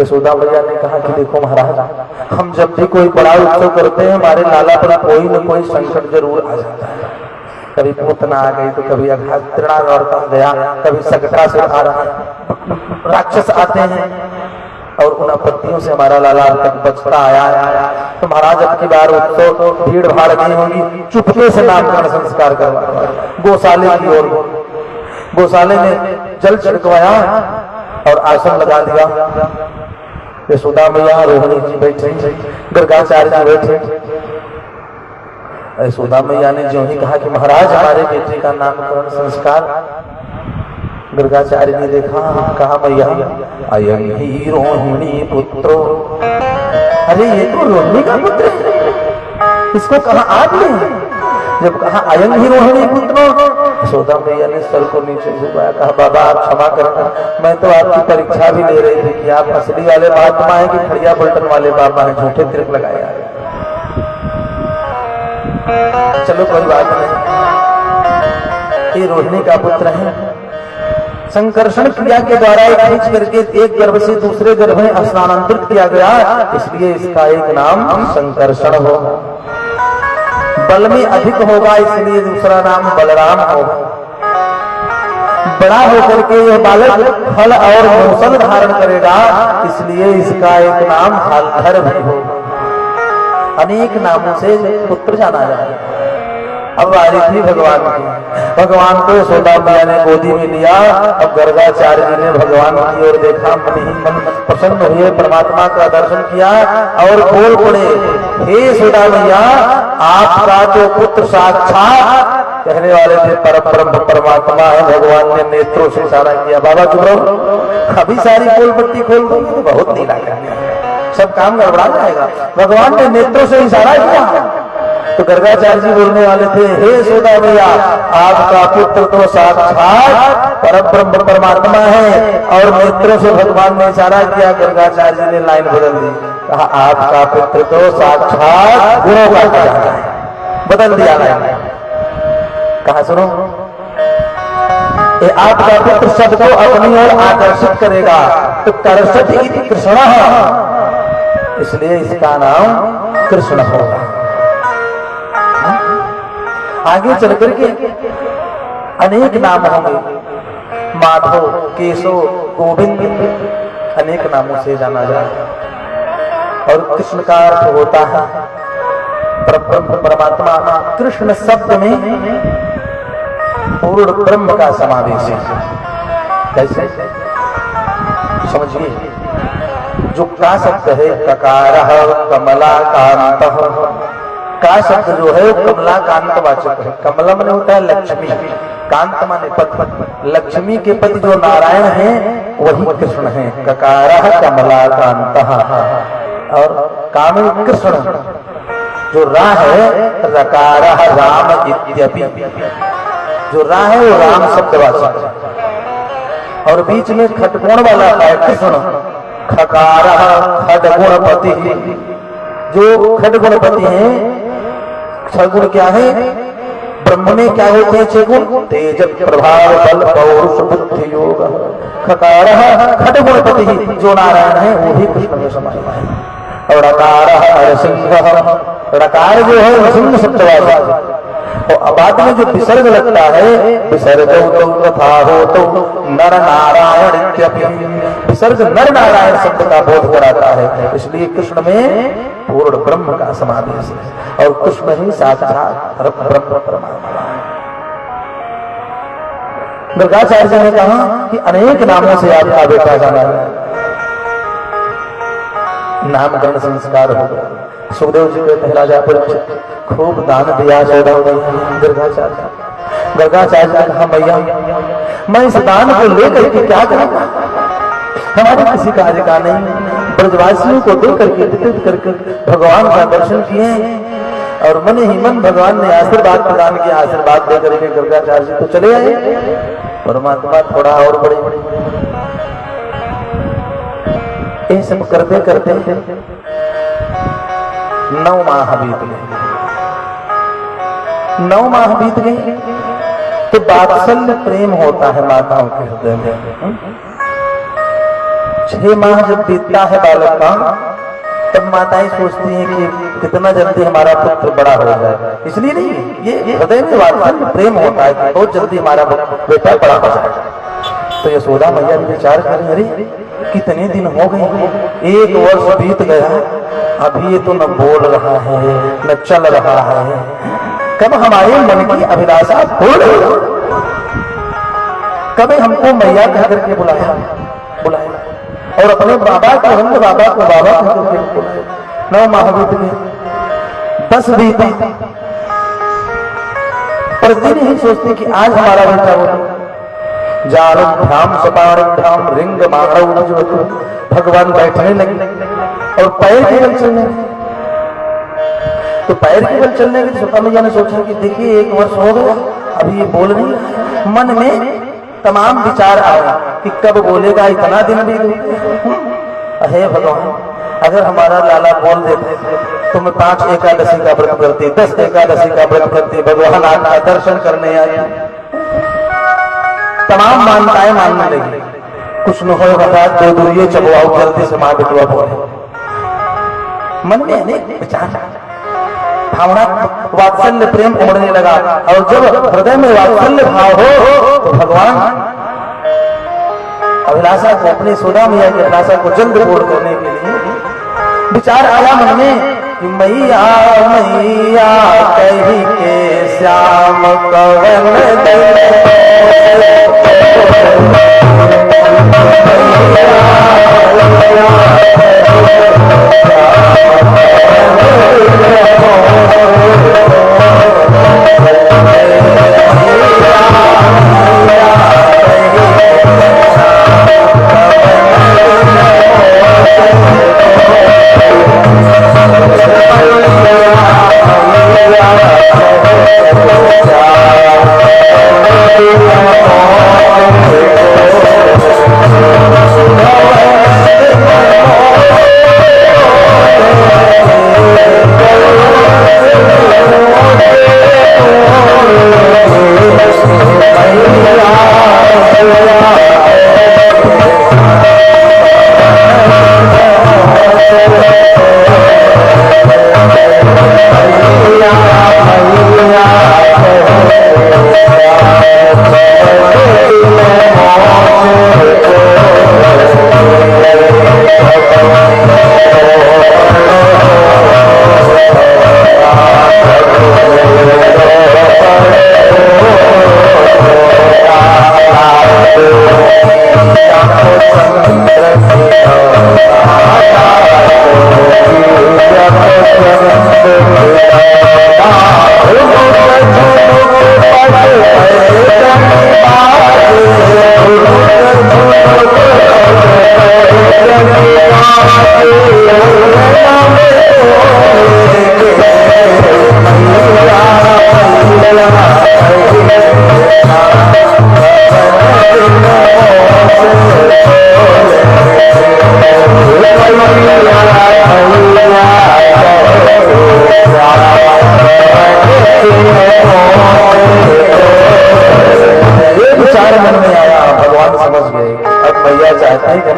यशोदा मैया ने कहा कि देखो महाराज, हम जब भी कोई बड़ा उत्सव करते हैं हमारे लाला पर कोई न कोई संकट जरूर आ जाता है। कभी पूतना आ गई तो कभी तृणावर्त आ गया, कभी सकटासुर आ रहा, राक्षस आते हैं और उन आपत्तियों से हमारा लाला तक बचता आया। तो महाराज अब की बार उत्सव भीड़ भाड़ नहीं होगी, चुपके से नामकरण संस्कार करवा। गौशाले की ओर, गौशाले में जल छिड़कवाया और आसन लगा दिया। यशोदा मैया रोहिणी जी बैठे, गर्गाचार्य जी बैठे। यशोदा मैया ने जो ही कहा कि महाराज हमारे बेटे का नामकरण संस्कार, गर्गाचार्य ने देखा, कहा मैया अयं ही रोहिणी पुत्रो, अरे ये तो रोहिणी का पुत्र है, इसको कहा आपने? जब कहा अयं ही रोहिणी पुत्रो, यशोदा मैया ने सर को नीचे झुकाया, कहा बाबा आप क्षमा करना, मैं तो आपकी परीक्षा भी ले रही थी कि आप असली वाले महात्मा है कि खड़िया पलटन वाले बाबा है, झूठे तिलक लगाया। चलो कोई बात नहीं, ये रोहिणी का पुत्र है। संकर्षण क्रिया के द्वारा एक खींच करके एक गर्भ से दूसरे गर्भ में स्थानांतरित किया गया, इसलिए इसका एक नाम संकर्षण हो। बल में अधिक होगा इसलिए दूसरा नाम बलराम होगा। बड़ा होकर के यह बालक फल और मूसल धारण करेगा, इसलिए इसका एक नाम हलधर भी होगा। अनेक नामों से पुत्र जाना जाएगा। अब बारी थी भगवान की। भगवान को यशोदा मैया ने गोदी में लिया। अब गर्गाचार्य जी ने भगवान की ओर देखा, मन ही मन प्रसन्न हुए, परमात्मा का दर्शन किया और बोल पड़े, हे यशोदा मैया आपका तो पुत्र साक्षात, कहने वाले थे परब्रह्म परमात्मा है। भगवान ने नेत्रों से इशारा किया, बाबा चुप रहो, अभी सारी पोल पट्टी खोल दो, बहुत नीला कर सब काम गड़बड़ा जाएगा। भगवान ने नेत्रों से इशारा किया तो गर्गाचार्य जी बोलने वाले थे, हे यशोदा मैया आपका पुत्र तो साक्षात परब्रह्म परमात्मा है। और नेत्रों से भगवान ने इशारा किया, गर्गाचार्य जी ने लाइन बदल दी, कहा आपका पुत्र तो साक्षात गुणों का खजाना है। बदल दिया लाइन, कहा सुनो, ये आपका पुत्र सबको अपनी ओर आकर्षित करेगा, तो कर्षत इति कृष्ण, इसलिए इसका नाम कृष्ण होगा। आगे चल करके अनेक नाम होंगे, माधव, केशव, गोविंद, अनेक नामों से जाना जाए। और कृष्ण का अर्थ होता है परब्रह्म परमात्मा। कृष्ण शब्द में पूर्ण ब्रह्म का समावेश है। कैसे समझिए, जो का शब्द है ककारः कमलाकांतः, का शब्द जो है कमला कांत वाचक है। कमला माने होता है लक्ष्मी, कांत माने पति, लक्ष्मी के पति जो नारायण है वही कृष्ण है। ककारः कमला कांतः, और काम कृष्ण, जो रा है रकारः राम इत्यपि, जो रा है वो राम शब्द वाचक, और बीच में खटकोण वाला है कृष्ण। खकारः खड्गुणपति, जो खड्गुणपति है। छगुण क्या है? ब्रह्म में क्या होते हैं छह गुण? तेज प्रभाव बल पौरुष बुद्धि योग। खकारः खड्गुणपति, जो नारायण है वो भी कृष्ण में समाया है। और रकारः नरसिंह, रकार जो है नरसिंह शब्दवाचक, और बाद में जो विसर्ग लगता है, विसर्ग तथा हो तो नर नारायण इत्यपि, विसर्ग नर नारायण शब्द का बोध कराता है। इसलिए कृष्ण में पूर्ण ब्रह्म का समावेश है और कृष्ण ही साक्षात ब्रह्म परमात्मा है। गर्गाचार्य जी ने कहा कि अनेक नामों से आपका बेटा जाना है। नामकरण संस्कार हो गया। सुखदेव जी कहते हैं राजा परीक्षित खूब दान दिया गर्गाचार्य। गर्गाचार्य ने कहा मैया मैं इस दान को लेकर के क्या करूंगा, हमारे किसी कार्य का नहीं। ब्रजवासियों को देख करके विदित करके भगवान का दर्शन किए और मन ही मन भगवान ने आशीर्वाद प्रदान किया। आशीर्वाद देकर के गर्गाचार्य जी तो चले आए। परमात्मा थोड़ा और बड़े ये सब करते करते 9 माह बीत गए। 9 माह बीत गए तो वात्सल्य प्रेम होता है माताओं के हृदय में। 6 माह जब बीतता है बालक का तब माताएं सोचती हैं कि कितना जल्दी हमारा पुत्र बड़ा हो जाए। इसलिए नहीं, ये हृदय में वात्सल्य प्रेम होता है कि बहुत जल्दी हमारा बेटा बड़ा हो जाए। तो यशोदा मैया ने विचार करें, अरे कितने दिन हो गए, 1 वर्ष बीत गया, अभी ये तो न बोल रहा है न चल रहा है, कब हमारे मन की अभिलाषा पूर्ण होगा, कब हमको मैया कह करके बुलाया और अपने बाबा को रंग बाबा को बाबा कह करके बुलाया। 9 माह बीत गए, 10 बीता, प्रतिदिन ही सोचते कि आज हमारा बेटा बोला। जारुभ्याम सपारुभ्याम रिंग मारव भगवान बैठने लगे और पैर केवल चलने लगे। तो पैर केवल चलने लगे। सीता मैया ने सोचा कि देखिए 1 वर्ष हो गया, अभी ये बोल नहीं रहा। मन में तमाम विचार आया कि कब बोलेगा, इतना दिन भी हे भगवान, अगर हमारा लाला बोल देते तो मैं 5 एकादशी का व्रत करती, 10 एकादशी का व्रत करती, भगवान आपका दर्शन करने आया। तमाम मान्यताएं मानने लगी। कुछ न हो बता दो दूरिये चबवाओ जल्दी से मां बिटवा बोले। मन में अनेक विचार, भावना, वात्सल्य प्रेम उमड़ने लगा। और जब हृदय में वात्सल्य भाव हो तो भगवान अभिलाषा को, अपनी यशोदा मैया की अभिलाषा को जल्द पूर्ण करने के लिए विचार आया मन में कि मैया मैया कही के श्याम कवन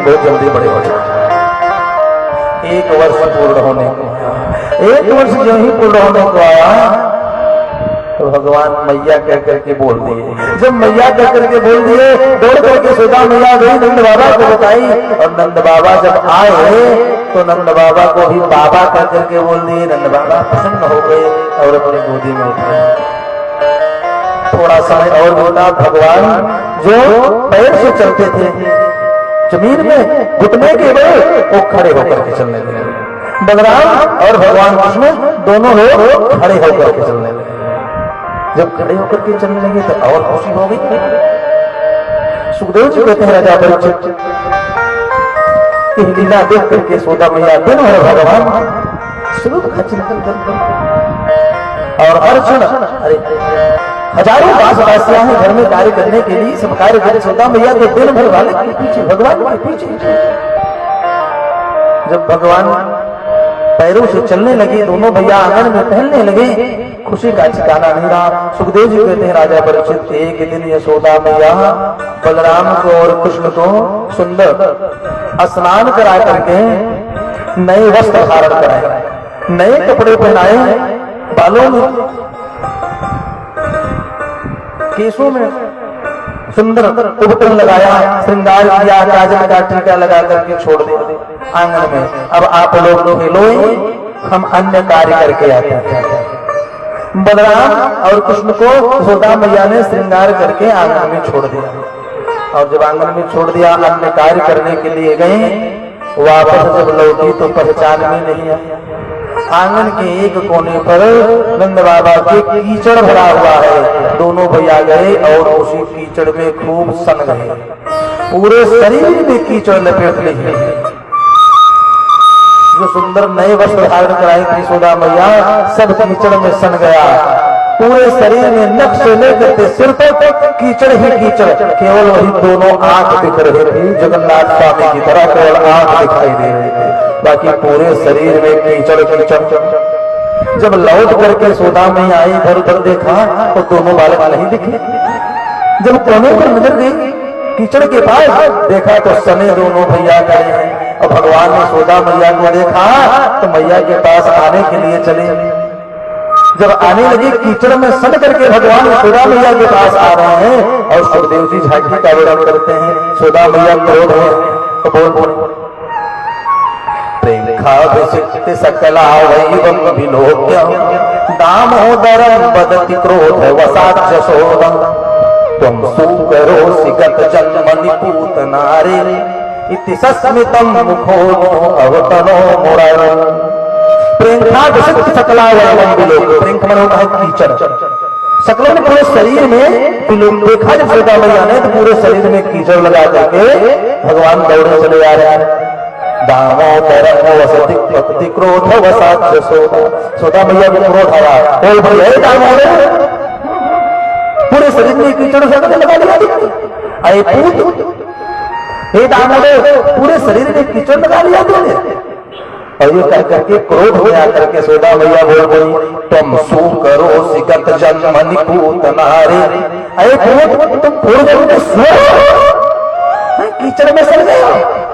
बहुत जल्दी बड़े हो जाए। 1 वर्ष पूर्ण होने को, 1 वर्ष जो ही पूर्ण होने को आया, तो भगवान मैया कह करके बोल दिए। जब मैया कह करके बोल दिए, दौड़ करके सुधा मैया गई, नंद बाबा को बताई, और नंद बाबा जब आए तो नंद बाबा को भी बाबा कह करके बोल दिए। नंद बाबा प्रसन्न हो गए और अपनी गोदी में उठाए। थोड़ा समय और बीता, भगवान जो पैर से चलते थे जमीन में घुटने के बल वो खड़े होकर के चलने लगे। बलराम और भगवान कृष्ण दोनों लोग खड़े होकर के चलने लगे। जब खड़े होकर के चलने लगे तो और खुशी हो गई। सुखदेव जी कहते हैं राजा परीक्षित की लीला देख करके सोदा मैया दिन भर भगवान स्वरूप और अर्जुन, अरे हजारों दासदासियां हैं घर में कार्य करने के लिए, सब कार्य करे, सोदा मैया तो दिन भर वाले के पीछे, भगवान के पीछे। जब भगवान पैरों से चलने लगे, दोनों भैया आंगन में टहलने लगे, खुशी का ठिकाना नहीं रहा। सुखदेव जी कहते हैं राजा परीक्षित, एक दिन यशोदा मैया बलराम को और कृष्ण को सुंदर स्नान करा करके नए वस्त्र धारण कराए, नए कपड़े पहनाए, बालों में केसों में सुंदर उपटन लगाया, श्रृंगार किया, काजल का टीका लगा करके छोड़ दिया आंगन में। अब आप लोग खेलो, हम अन्य कार्य करके आते हैं। बलराम और कृष्ण को यशोदा मैया ने श्रृंगार करके आंगन में छोड़ दिया, और जब आंगन में छोड़ दिया, अन्य कार्य करने के लिए गए। वापस जब लौटी तो पहचान में नहीं आई। आंगन के एक कोने पर नंद बाबा के कीचड़ भरा हुआ है। दोनों भैया गए और उसी कीचड़ में खूब सन गए, पूरे शरीर में कीचड़ लपेट ली। जो सुंदर नए वस्त्र धारण कराई यशोदा मैया, सब कीचड़ में सन गया। पूरे शरीर में नख से लेकर के सिर तक कीचड़ ही कीचड़, केवल वही दोनों आंख दिख रही थी, जगन्नाथ स्वामी की तरह केवल आंख दिखाई दे रही थी, बाकी पूरे शरीर में कीचड़ कीचड़। जब लौट करके यशोदा मैया आई, इधर उधर देखा तो दोनों बालक नहीं दिखे। जब कोने पर नजर गई कीचड़ के पास, देखा तो सने दोनों भैया खड़े हैं। और भगवान ने यशोदा मैया को देखा तो मैया के पास आने के लिए चले। जब आने लगे, कीचड़ में सन करके भगवान यशोदा मैया के पास आ रहे हैं, और सुखदेव जी झांकी का वर्णन करते हैं। यशोदा मैया क्रोध है तो बोल प्रेम सकला वैवम विलोक्य दामोदरम बदति क्रोध वसात यशोदम त्वं सुकरोसि गत जन्म निपूत नारे इति सस्मितम मुखो अवतनो मुरारो। सकला वैवम विलोक्य, प्रेम का मतलब होता है कीचड़। सकलों ने पूरे शरीर में विलोक देखा। जब यशोदा मैया ने तो पूरे शरीर में कीचड़ लगा करके भगवान दौड़े चले आ रहे हैं। दामोदरम वसति क्रोध वसात यशोदा, यशोदा मैया को क्रोध आया, बोल भैया दामोदर, पूरे शरीर में कीचड़ से लगा लिया। अरे पूत, हे दामोदर, पूरे शरीर में कीचड़ लगा लिया तुमने। और ये कह करके क्रोध में आकर के यशोदा मैया बोल गई, तुम सुकरोसि गत जन्म निपूत नारे। अरे पूत, तुम पूरे जन्म में कीचड़ में सड़ गए,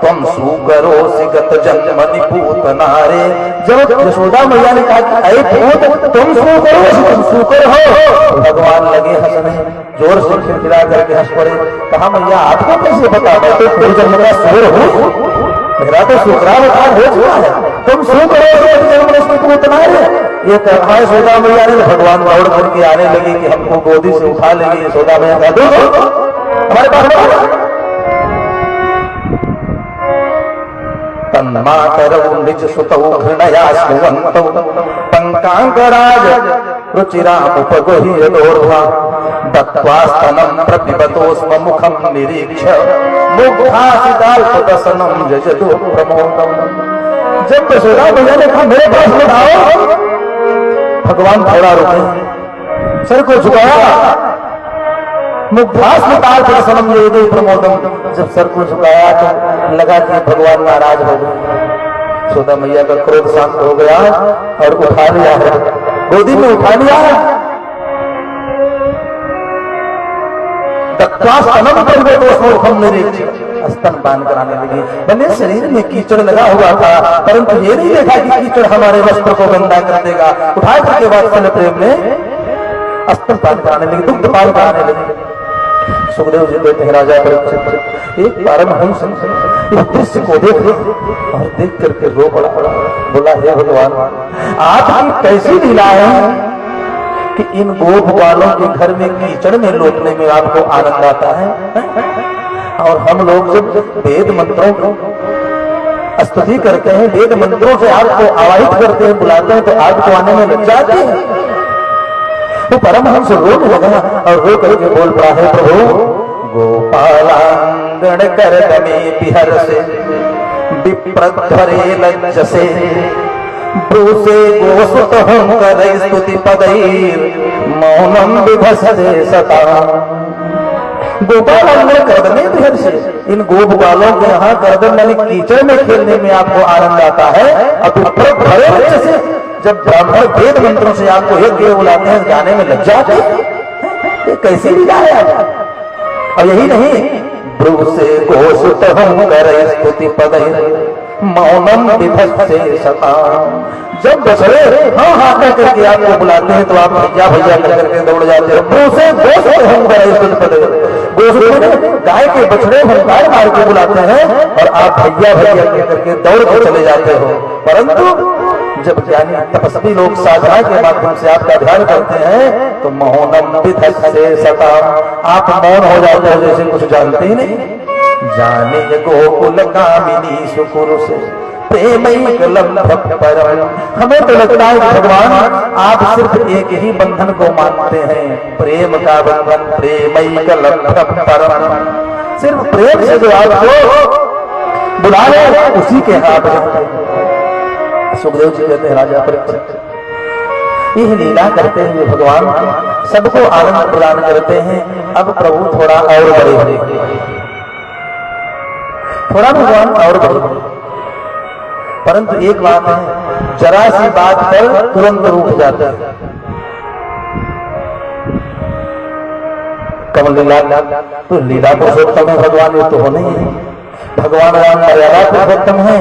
तुम सुकरोसि गत जन्म निपूत नारे। जब यशोदा मैया ने कहा, अरे भूत तुम सुकरोसि, तुम सुकर हो, भगवान लगे हंसने, जोर से खिलखिला करके हंस पड़े। कहा मैया आपको कैसे पता, मैं तो पूरे जन्म का सुर हूँ, मेरा तो शुक्रावतार हो चुका है, तुम सुकरोसि गत जन्म निपूत नारे। ये कहा यशोदा मैया ने। भगवान दौड़ करके आने लगे कि हमको गोदी से उठा लेंगे। यशोदा मैया कहा, दो हमारे पास तन्मातरौ निज सुतौ घृणया स्नुवन्तौ पंकांगराज रुचिरामुपगुह्यदोर्ध्वा दत्त्वा स्तनं प्रपिबतो स्म मुखं निरीक्ष्य मुग्धासिताल्पदसनं जजतु प्रमोदम्। जब यशोदा मैया ने कहा मेरे पास में आओ, भगवान थोड़ा रुके, सर को झुकाया, मुग्धास्मिताल्पदसनं जजतु प्रमोदम्। जब सर को झुकाया तो लगा कि भगवान नाराज हो गए। यशोदा मैया का क्रोध शांत हो गया और उठा लिया, गोदी में उठा लिया। स्तनपान कराने लगी। भले शरीर में कीचड़ लगा हुआ था, परंतु ये नहीं देखा कि कीचड़ हमारे वस्त्र को गंदा कर देगा। उठा करके वात्सल्य प्रेम में स्तनपान कराने लगे, दुग्धपान कराने लगे। सुखदेव जी कहते हैं राजा परीक्षित, एक परमहंस इस दृश्य को देख और देख करके रो पड़ा। बोला, हे भगवान, आपकी कैसी लीला है कि इन गोप वालों के घर में कीचड़ में लौटने में आपको आनंद आता है, और हम लोग जब वेद मंत्रों को स्तुति करते हैं, वेद मंत्रों से आपको आवाहित करते हैं, बुलाते हैं, तो आपको आने में लग जाते हैं। वो परमहंस रोने लगा और रो करके बोल पड़ा, है प्रभु, गोपालांगण कर में बिहर से विप्रध्वरे लज्जसे ब्रूसे गोसुत हम कर स्तुति पदैर मौनम विभसते सता। गोपालांगण गर्दन में बिहर से, इन गोप बालों के यहाँ गर्दन में कीचड़ में खेलने में आपको आनंद आता है, अब विप्रध्वरे लज्जसे, जब ब्राह्मण वेद मंत्रों से आपको यज्ञ बुलाते हैं, गाने में लग जाते हैं। ये कैसी लीला है? और यही नहीं, ब्रूसे घोषित हम कर स्तुति पदैर मौनम विभत्से सता। जब बछड़े हाँ हाँ करके आपको बुलाते हैं, तो आप भैया भैया करके दौड़ जाते हैं। ब्रूसे घोषित हम कर स्तुति पदैर, गाय के बछड़े हंकार मार के बुलाते हैं और आप भैया भैया करके दौड़ के चले जाते हो। परंतु जब ज्ञानी तपस्वी लोग साधना के माध्यम से आपका ध्यान करते हैं, तो मौनम विधत्से सता, आप मौन हो जाते हो, जैसे कुछ जानते ही नहीं। जाने गोकुल कामिनी सुकुरु से प्रेमई परम। हमें तो लगता है कि भगवान आप सिर्फ एक ही बंधन को मानते हैं, प्रेम का बंधन, प्रेमई परम। सिर्फ प्रेम से जो आपको बुला रहे उसी के हाथ में। सुखदेव जी कहते हैं राजा परीक्षित, यह लीला करते हुए भगवान सबको आनंद प्रदान करते हैं। अब प्रभु थोड़ा और बड़े बड़े, थोड़ा भगवान और बड़े, परंतु एक बात है, जरा सी बात पर तुरंत रूठ जाते हैं। कमल लीला तो लीला पुरुषोत्तम है भगवान, ये तो होने ही है। भगवान राम मर्यादा पुरुषोत्तम है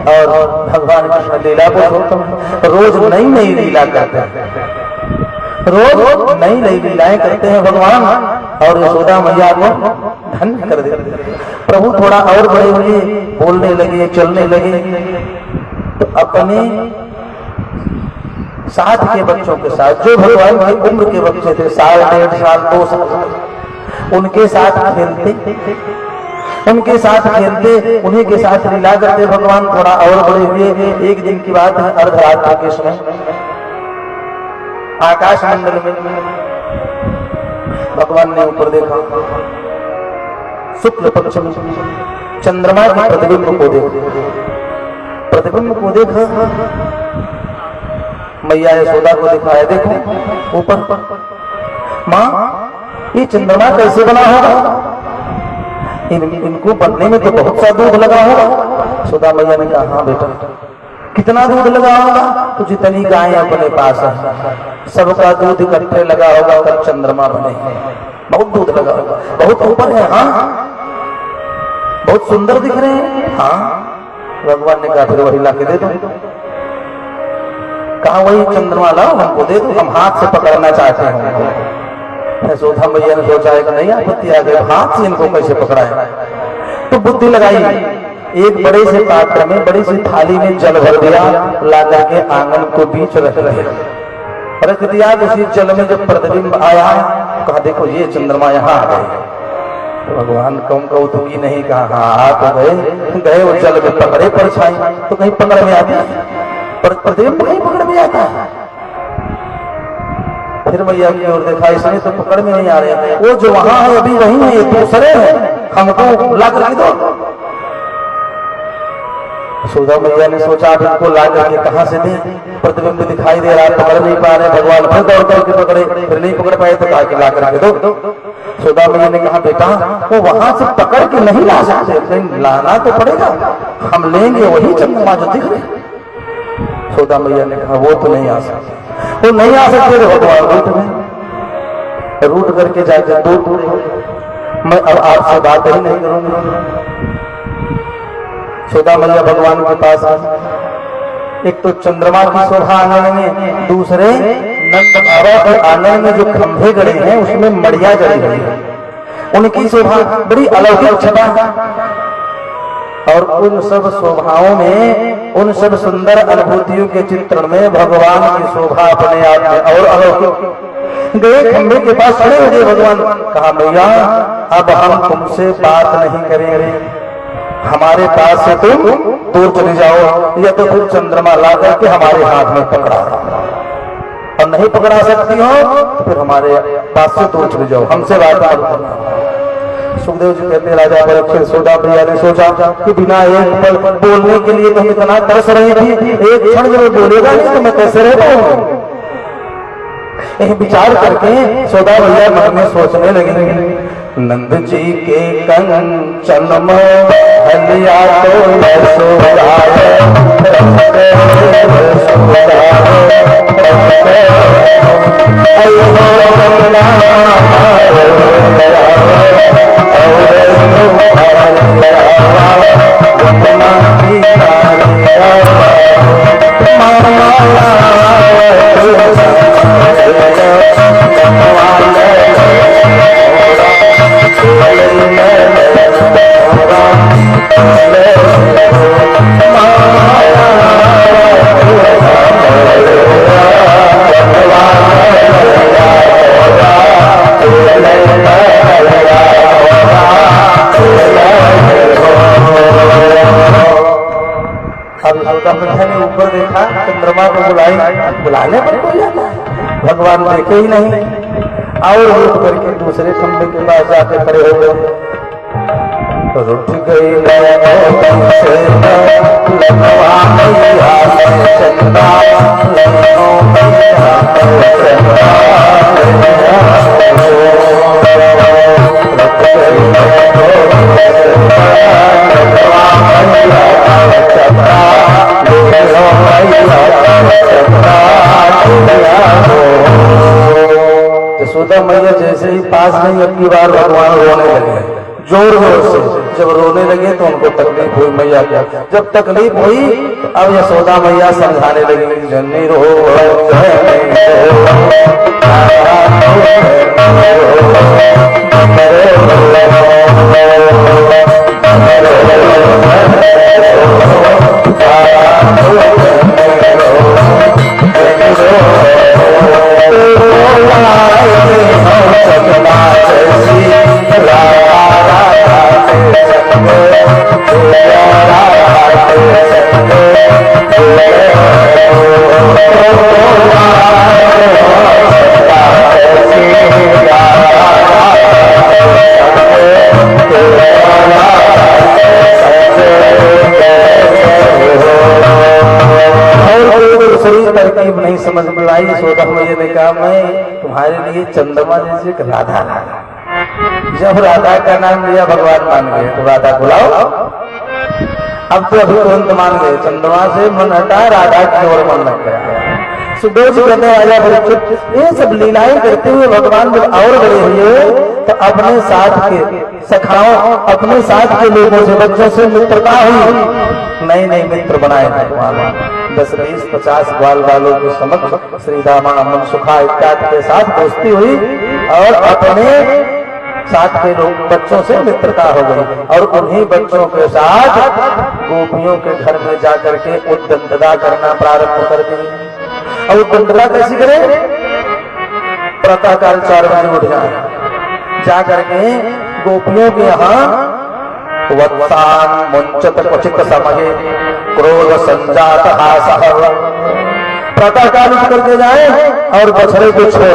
और भगवान कृष्ण लीला पुरुषोत्तम है। रोज नई नई लीला करते हैं, रोज नई नई लीलाएं करते हैं भगवान, और यशोदा मैया को धन्य कर देते हैं। प्रभु थोड़ा और बड़े हुए, बोलने लगे, चलने लगे, तो अपने साथ के बच्चों के साथ, जो भगवान की उम्र के बच्चे थे, 1.5 साल 2 साल, उनके साथ खेलते, उनके साथ खेलते, उन्हीं के साथ लीला करते। भगवान थोड़ा और बड़े हुए। एक दिन की बात है, अर्धरात्रि के समय आकाश मंडल में भगवान ने ऊपर देखा, शुक्ल पक्ष में चंद्रमा के प्रतिबिंब को देखा, प्रतिबिंब को देखा, मैया यशोदा को दिखाया, देखो ऊपर, माँ ये चंद्रमा कैसे बना होगा? इनको बनने में तो बहुत सा दूध लगा होगा। यशोदा मैया ने कहा, हाँ बेटा, कितना दूध लगा होगा? तो जितनी गायें अपने पास है सबका दूध इकट्ठे लगा होगा, तब चंद्रमा बने। बहुत दूध लगा होगा, बहुत ऊपर है, हाँ बहुत सुंदर दिख रहे हैं, हाँ। भगवान ने कहा, फिर वही ला के दे दो। कहा, वही चंद्रमा लाओ, हमको दे दो, हम हाथ से पकड़ना चाहते हैं। यशोदा मैया ने सोचा है कि नहीं आपत्ति आ गई, हाथ से इनको कैसे पकड़ाए? तो बुद्धि लगाई, एक बड़े से पात्र में, बड़ी सी थाली में जल भर दिया, ला करके आंगन को बीच रख दिया। उसी जल में जब प्रतिबिंब आया, कहा देखो ये चंद्रमा यहाँ आ गए। तो भगवान कम कौतुकी नहीं कहा, हाँ आ तो गए, वो जल में पकड़े परछाई, तो कहीं पकड़ में आती है, पर प्रतिबिंब कहीं पकड़ में आता है। फिर मैया की ओर देखा, इसमें तो पकड़ में नहीं आ रहे, वो जो वहां है अभी वही है, दूसरे है, हमको ला कर दो। यशोदा मैया ने सोचा, अब इनको ला करके कहां से दे? प्रतिबिंब दिखाई दे रहा है, पकड़ नहीं पा रहे। भगवान फिर दौड़ करके पकड़े, फिर नहीं पकड़ पाए, तो कहा ला करके दो। यशोदा मैया ने कहा, बेटा वो वहां से पकड़ के नहीं ला सकते, लाना तो पड़ेगा, हम लेंगे वही चंद्रमा जो दिख रहे। यशोदा मैया ने कहा, वो तो नहीं आ सकते, वो नहीं आ सकते। तो भगवान रूट करके जाकर दूर, मैं अब आपसे बात ही नहीं करूंगी। यशोदा मैया भगवान के पास आई, एक तो चंद्रमा की शोभा आंगन में, दूसरे नंद बाबा के आंगन में जो खंभे गड़े हैं उसमें मड़िया जड़ी हुई है, उनकी शोभा बड़ी अलौकिक छटा। और उन सब शोभाओं में, उन सब सुंदर अनुभूतियों के चित्रण में भगवान की शोभा अपने आप में और अलौकिक। गए खंभे के पास खड़े हो गए भगवान, कहा मैया अब हम तुमसे बात नहीं करेंगे, हमारे पास से तुम दूर चले जाओ, या तो फिर चंद्रमा ला करके हमारे हाथ में पकड़ा, और नहीं पकड़ा सकती हो तो फिर हमारे पास से दूर चले जाओ, हमसे बात मत करना। सुखदेव जी कहते राजा परीक्षित यशोदा मैया ने सोचा कि बिना एक पल बोलने के लिए तुम इतना तरस रही थी, एक क्षण जब बोलेगा नहीं तो मैं कैसे रह पाऊंगा। यह विचार करके यशोदा मैया मन में सोचने लगी, नंद जी के कंचन में हलिया तो यशोदा ने ऊपर देखा, चंद्रमा को बुलाने पर कोई आता है, भगवान देखे ही नहीं, और उठ करके दूसरे खंभे के पास जाके खड़े हो गए। रुठ गई यशोदा मैया जैसे ही पास नहीं, अब की बार भगवान रोने लगे जोर जोर से। जब रोने लगे तो उनको तकलीफ हुई, मैया क्या, जब तकलीफ हुई तो अब यशोदा मैया समझाने लगी, जन्नी रो तरकीब नहीं समझ में आई। यशोदा मैया ने कहा मैं तुम्हारे लिए चंद्रमा जैसे एक राधा लाया। जब राधा का नाम लिया भगवान मान गए, तो राधा बुलाओ। अब तो अभी तुरंत मान गए, चंद्रमा से मन हटा, राधा की ओर मन लग गया। सुखदेव जी कहते राजा परीक्षित ये सब लीलाएं करते हुए भगवान जब और बड़े हुए तो अपने साथ के सखाओं, अपने साथ के लोगों से, बच्चों से मित्रता हुई, नए नए मित्र बनाए भगवान। 10, 20, 50 बाल वालों के समक्ष श्री रामा, मनसुखा इत्यादि के साथ दोस्ती हुई और अपने साथ के लोग बच्चों से मित्रता हो गई। और उन्हीं बच्चों के साथ गोपियों के घर में जाकर के उद्दंडता करना प्रारंभ कर दी। और उद्दंडता कैसी करे? प्रातःकाल 4 बजे उठ जा करके गोपियों के यहाँ वत्सान मुंचत क्वचित समये क्रोध संजात हासः, प्रातःकाल उठ करके जाए और बछड़े को छोड़े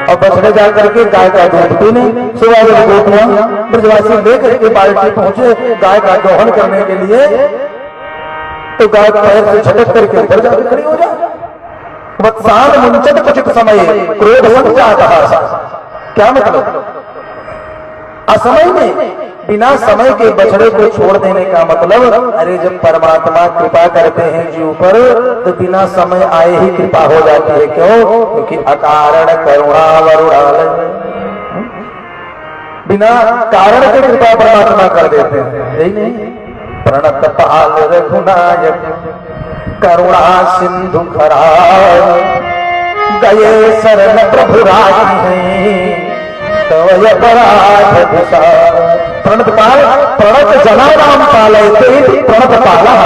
और बछड़े जा करके गाय का दूध पीने। सुबह में गोपियां ब्रजवासी लेकर के बाल्टी पहुंचे गाय का दोहन करने के लिए, तो गाय पैर से झटक करके इधर जाकर खड़ी हो जाए। वत्सान मुंचत क्वचित समये क्रोध संजात हासः, क्या मतलब? असमय में बिना समय के बछड़े को छोड़ देने का मतलब, अरे जब परमात्मा कृपा करते हैं जीव पर तो बिना समय आए ही कृपा हो जाती है। क्यों? क्योंकि अकारण करुणा वरुणालय, बिना कारण के कृपा परमात्मा कर देते हैं। यही नहीं, प्रणत पाल रघुनायक करुणा सिंधु खरा, गए शरण प्रभु राज तो अपराध दिशा प्रणत पाल प्रणत जनानाम पालयते प्रणत पालः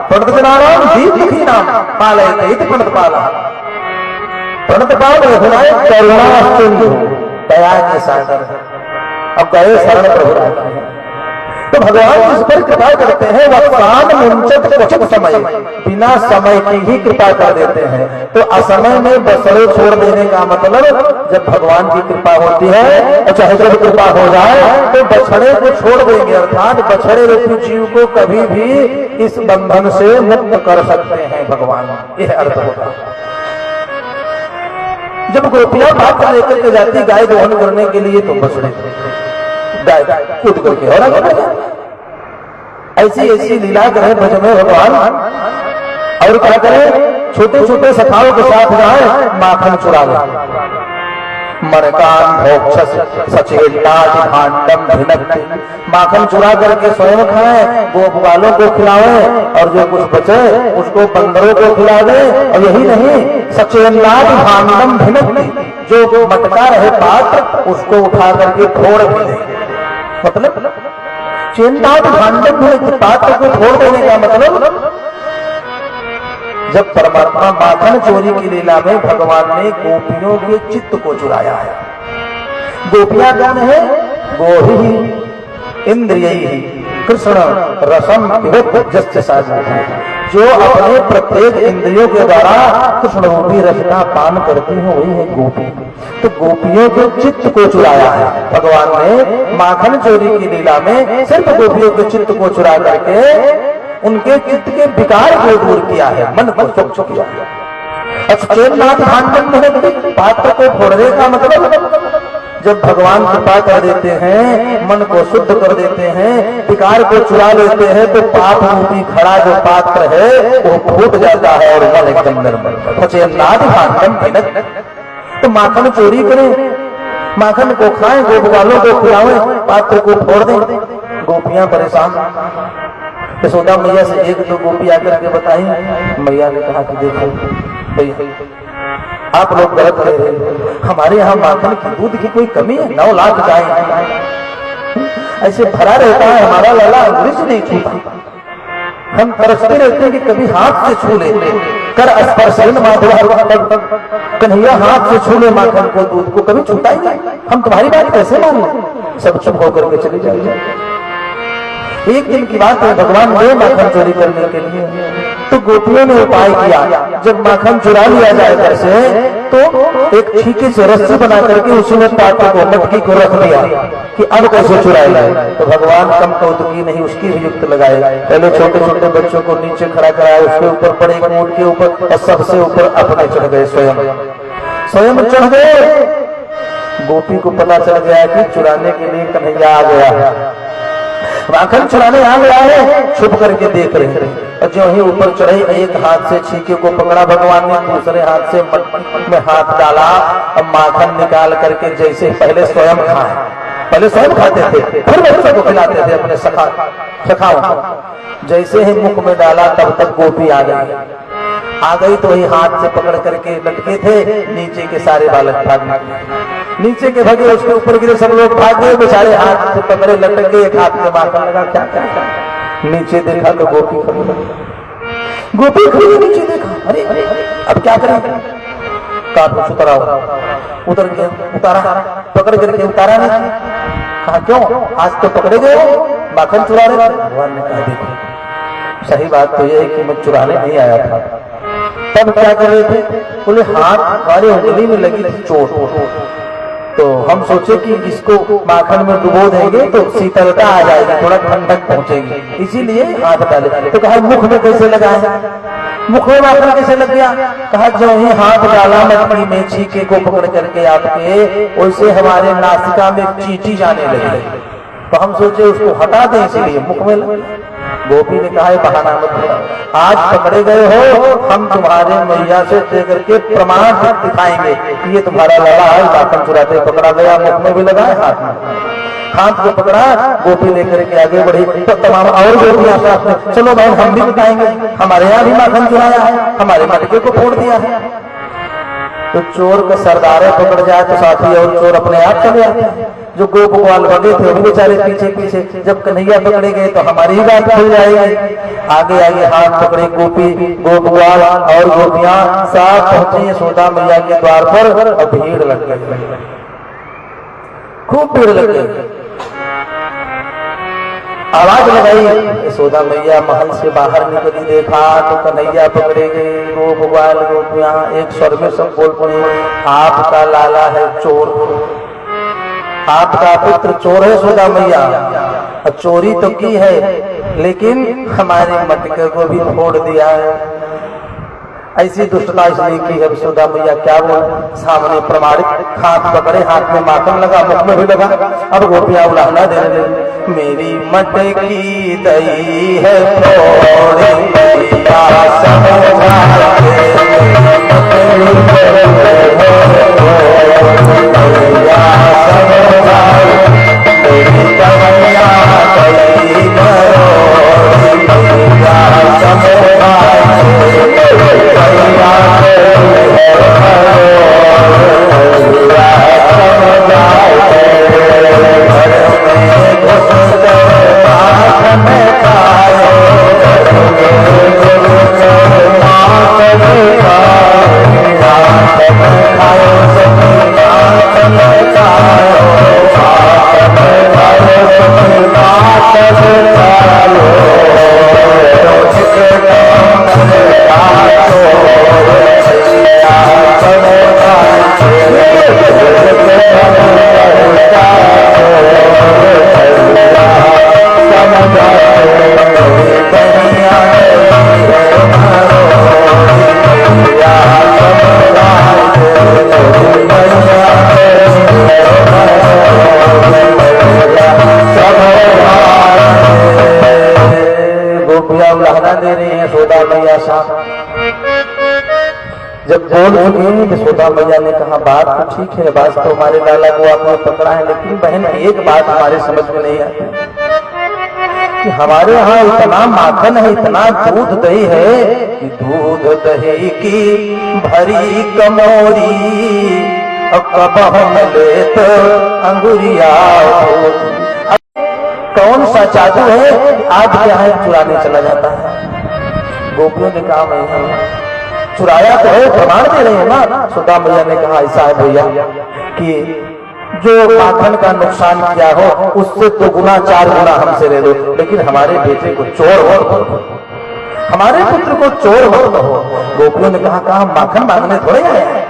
प्रणत जनानाम दीप्ति नाम पालयते प्रणत पालः प्रणत पाल रघुनाय करुणा सिंधु दया के सागर अब गए शरण प्रभु राज तो भगवान जिस पर कृपा करते हैं वह प्राण मुंचत क्वचित समय बिना समय की ही कृपा कर देते हैं। तो असमय में बछड़े छोड़ देने का मतलब जब भगवान की कृपा होती है और चाहे जब कृपा हो जाए तो बछड़े को छोड़ देंगे, अर्थात बछड़े रूपी जीव को कभी भी इस बंधन से मुक्त कर सकते हैं भगवान, यह अर्थ होता है। जब गोपियां पात्र लेकर के जाती गाय दोहन करने के लिए तो बछड़े गाय कूद करके और ऐसी ऐसी लीला करे भज में भगवान। और क्या करें, छोटे छोटे सखाओं के साथ जाए माखन चुरा ले, मरकान भोक्षस सचेताज भांडम भिनक माखन चुरा करके स्वयं खाए, गोप वालों को खिलावे और जो कुछ बचे उसको बंदरों को खिला दे। और यही नहीं, सचेताज भांडम भिनक जो मटका रहे पात्र उसको उठा करके फोड़ दे, मतलब चेन्नाद भांडव पात्र को फोड़ देने का मतलब जब परमात्मा माखन चोरी की लीला में भगवान ने गोपियों के चित्त को चुराया है। गोपियां कौन है? गोही इंद्रिय कृष्ण रसम जस्ट जो अपने प्रत्येक इंद्रियों के द्वारा कृष्ण रूपी रस का पान करती है वही है गोपी। तो गोपियों के चित्त को चुराया है भगवान ने माखन चोरी की लीला में, सिर्फ गोपियों के चित्त को चुरा करके उनके चित्त के विकार को दूर किया है, मन को स्वच्छ किया है। अक्षेत्रनाथ भांडव पात्र को फोड़ने का मतलब जब भगवान कृपा कर देते हैं, मन को शुद्ध कर देते हैं, विकार को चुरा लेते हैं तो पाप रूपी खड़ा जो पात्र है वो फूट जाता है और मन एकदम निर्मल। अक्षेत्रनाथ भांडव तो माखन चोरी करें, माखन को खाएं, गोप वालों को खिलाएं, पात्र को फोड़ दें। गोपियां परेशान। यशोदा मैया से एक दो गोपी आकर के बताई, मैया ने कहा कि देखो भाई आप लोग गलत कर रहे हैं, हमारे यहाँ माखन की दूध की कोई कमी है? 9 लाख गाय ऐसे भरा रहता है, हमारा लाला अंग्रेज से नहीं छूता। हम तरसते रहते हैं कि कभी हाथ से छू ले, कर स्पर्श कन्हैया हाथ से छू ले माखन को, दूध को कभी छूता ही नहीं। हम तुम्हारी बात कैसे मान लें? सब चुप होकर के चली जाइए। एक दिन की बात है, भगवान गए माखन चोरी करने के लिए तो गोपियों ने उपाय किया, जब माखन चुरा लिया जाए घर से तो एक छीके से रस्सी बना करके उसमें पात्र को मटकी को रख दिया कि अब कैसे चुराया जाए। तो भगवान कम कौतुकी नहीं उसकी भी युक्त लगाए। पहले छोटे छोटे बच्चों को नीचे खड़ा कराया, उसके ऊपर पड़े ऊंट के ऊपर और सबसे ऊपर अपने चढ़ गए, स्वयं चढ़ गए। गोपी को पता चल गया कि चुराने के लिए कन्हैया आ गया है, माखन चुराने आ गया है, छुप करके देख रहे हैं। और जो ही ऊपर चढ़े एक हाथ से छीके को पकड़ा भगवान ने, दूसरे हाथ से मटकी में हाथ डाला और माखन निकाल करके जैसे पहले स्वयं खाए, पहले स्वयं खाते थे फिर बच्चों को खिलाते थे अपने सखाओं को। जैसे ही मुख में डाला तब तक गोपी आ गई तो ही हाथ से पकड़ करके लटके थे, नीचे के सारे बालक भाग निकले, नीचे के भगे उसके ऊपर गिरे, सब लोग भाग गए, बेचारे हाथ से पकड़े लटक गए, एक हाथ में माखन लगा, क्या क्या नीचे देखा तो गोपी खड़ी नीचे देखा, अरे अब क्या करें? काट उतरा, उतर गया, उतारा, पकड़ करके उतारा नहीं। कहा क्यों? आज तो पकड़े गए माखन चुरा रहे। भगवान ने कहा देखो सही बात तो यह है कि मैं चुराने नहीं आया था। तब क्या कर रहे थे? बोले हाथ हमारे उंगली में लगी थी चोट, तो हम सोचे कि इसको माखन में डुबो देंगे तो शीतलता आ जाएगी, थोड़ा ठंडक पहुंचेगी, इसीलिए हाथ डाले। तो कहा मुख में कैसे लगा है? मुख में माखन कैसे लग गया? कहा जो ही हाथ डाला मटकी में छीके को पकड़ करके आपके, वैसे हमारे नासिका में चींटी जाने लगी, तो हम सोचे उसको हटा दें इसीलिए मुख में लगा। गोपी ने कहा बहाना मत बताओ, आज पकड़े गए हो, हम तुम्हारे मैया से देकर के प्रमाण दिखाएंगे कि ये तुम्हारा लड़ा है, माखन चुराते पकड़ा गया, मुख में भी लगा है, हाथ को पकड़ा। गोपी लेकर के आगे बढ़ी तो तमाम और गोपियां साथ में, चलो भाई हम भी बताएंगे, हमारे यहाँ भी माखन चुराया है, हमारे मटके को फोड़ दिया है। तो चोर का सरदारे पकड़ जाए तो साथी और चोर अपने आप चले आते हैं। जो गोप ग्वाल बगे थे वो बेचारे पीछे पीछे, जब कन्हैया पकड़े गए तो हमारी ही बात खुल जाएगी। आगे आगे हाथ पकड़े गोपी गोप ग्वाल और गोपियां साथ पहुंचे यशोदा मैया के द्वार पर और भीड़ लग गई, खूब भीड़ लग गई। आवाज लगाई, यशोदा मैया महल से बाहर निकली, देखा तो कन्हैया पकड़े गए, गोप ग्वाल गोपियां एक स्वर में सब बोल पड़े, आपका लाला है चोर, आपका पुत्र चोर है यशोदा मैया। चोरी तो की है लेकिन हमारे मटके को भी फोड़ दिया है। ऐसी दुष्टता इसलिए की है यशोदा मैया, क्या बोल, सामने प्रमाणिक हाथ पकड़े, हाथ में माखन लगा, मुख में भी लगा। अब गोपियां उलाहना दे रहे, मेरी मटकी दई है फोड़े जब बोल चुकी यशोदा मैया ने कहा बात तो ठीक है, बात तो हमारे लाला को आपने पकड़ा है, लेकिन बहन एक बात हमारे समझ में नहीं आती कि हमारे यहाँ इतना माखन है, इतना दूध दही है कि दूध दही की भरी कमोरी कब हम ले तो अंगुरिया। कौन सा जादू है आज क्या है चुराने चला जाता है। गोपियों ने कहा मैं चुराया तो है, प्रमाण दे रहे हैं ना। यशोदा मैया ने कहा ऐसा है भैया कि जो माखन का नुकसान किया हो उससे तो गुना 4 गुना हमसे ले लो, लेकिन हमारे बेटे को चोर हो, हमारे पुत्र को चोर हो। गोपियों ने कहा माखन मांगने थोड़े आए हैं।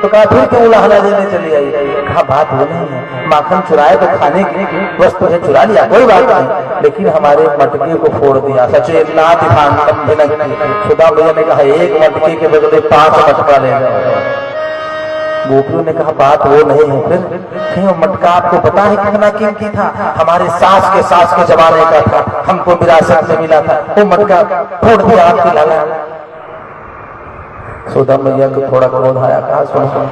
तो कहा फिर क्यों उलाहना देने चली आई। कहा बात वो नहीं है, माखन चुराए तो खाने की वस्तु है, चुरा लिया कोई बात नहीं, लेकिन हमारे मटके को फोड़ दिया। सचेतना यशोदा मैया ने कहा एक मटके के बदले 5 मटका ले जाओ। गोपियों ने कहा बात वो नहीं है। फिर क्यों, मटका आपको पता है कितना कीमती था, हमारे सास के जमाने का था, हमको विरासत में मिला था, वो मटका फोड़ दिया आपके लाला। यशोदा मैया को थोड़ा क्रोध आया, कहा सुनो,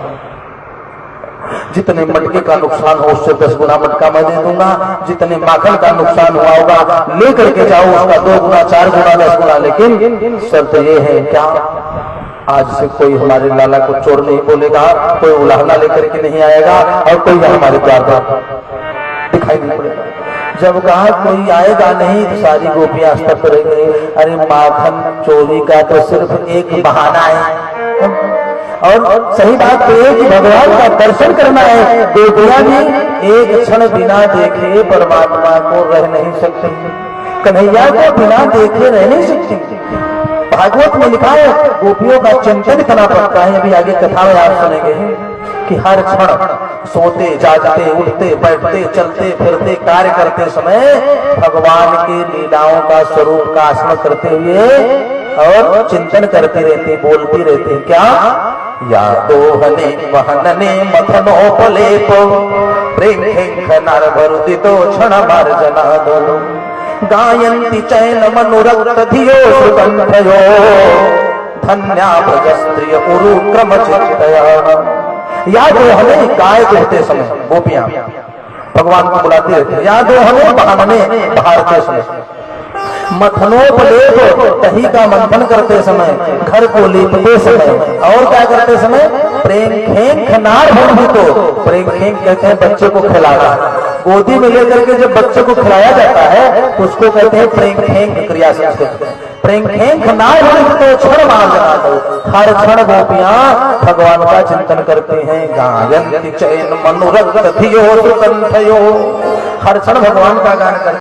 जितने मटके का नुकसान हो उससे 10 गुना मटका मैं दे दूंगा, जितने माखन का नुकसान हुआ होगा लेकर के जाओ उसका 2 गुना 4 गुना 10 गुना, लेकिन शर्त ये है क्या आज से कोई हमारे लाला को चोर नहीं बोलेगा, कोई उलाहना लेकर के नहीं आएगा और कोई हमारे द्वार पर दिखाई नहीं पड़ेगा। जब कहा कोई आएगा नहीं तो सारी गोपियां स्तब्ध रह गई। अरे माखन चोरी का तो सिर्फ एक बहाना है, और सही बात तो है कि भगवान का दर्शन करना है। गोपियां भी एक क्षण बिना देखे परमात्मा को रह नहीं सकती, कन्हैया को बिना देखे रह नहीं सकती। भागवत में लिखा है गोपियों का चिंतन इतना पड़ता है, अभी आगे कथा में आप सुनेंगे कि हर क्षण सोते जागते उठते बैठते चलते फिरते कार्य करते समय भगवान की लीलाओं का स्वरूप का स्मरण करते हुए और चिंतन करती रहती, बोलती रहती। क्या या दोहने वहनने मथनोपलेपो प्रेम नर भरुदितो क्षण मार्जना दो गायन्ति चैन मनुरक्त धियो सुगंधयो धन्या भजस्त्रिय उरु क्रम चित्तया। याद हो हमें गाय दुहते समय गोपियां भगवान को बुलाती रहती, याद हो हमें बहाने बहारते समय, मथनोपलेप दही का मंथन करते समय, घर को लीपते समय, और क्या करते समय प्रेम खेंख नार भूमि तो प्रेम खेंख कहते हैं बच्चे को खिलाना। गोदी में लेकर के जब बच्चे को खिलाया जाता है तो उसको कहते हैं प्रेम खेंख क्रिया संस्कृत। प्रेम खेंख नार भूमि तो क्षण मार्जना दो। हर क्षण गोपियां भगवान का चिंतन करते हैं। गायन्ति चैन मनोरथ धियो सुकंठयो, हर क्षण भगवान का गान करते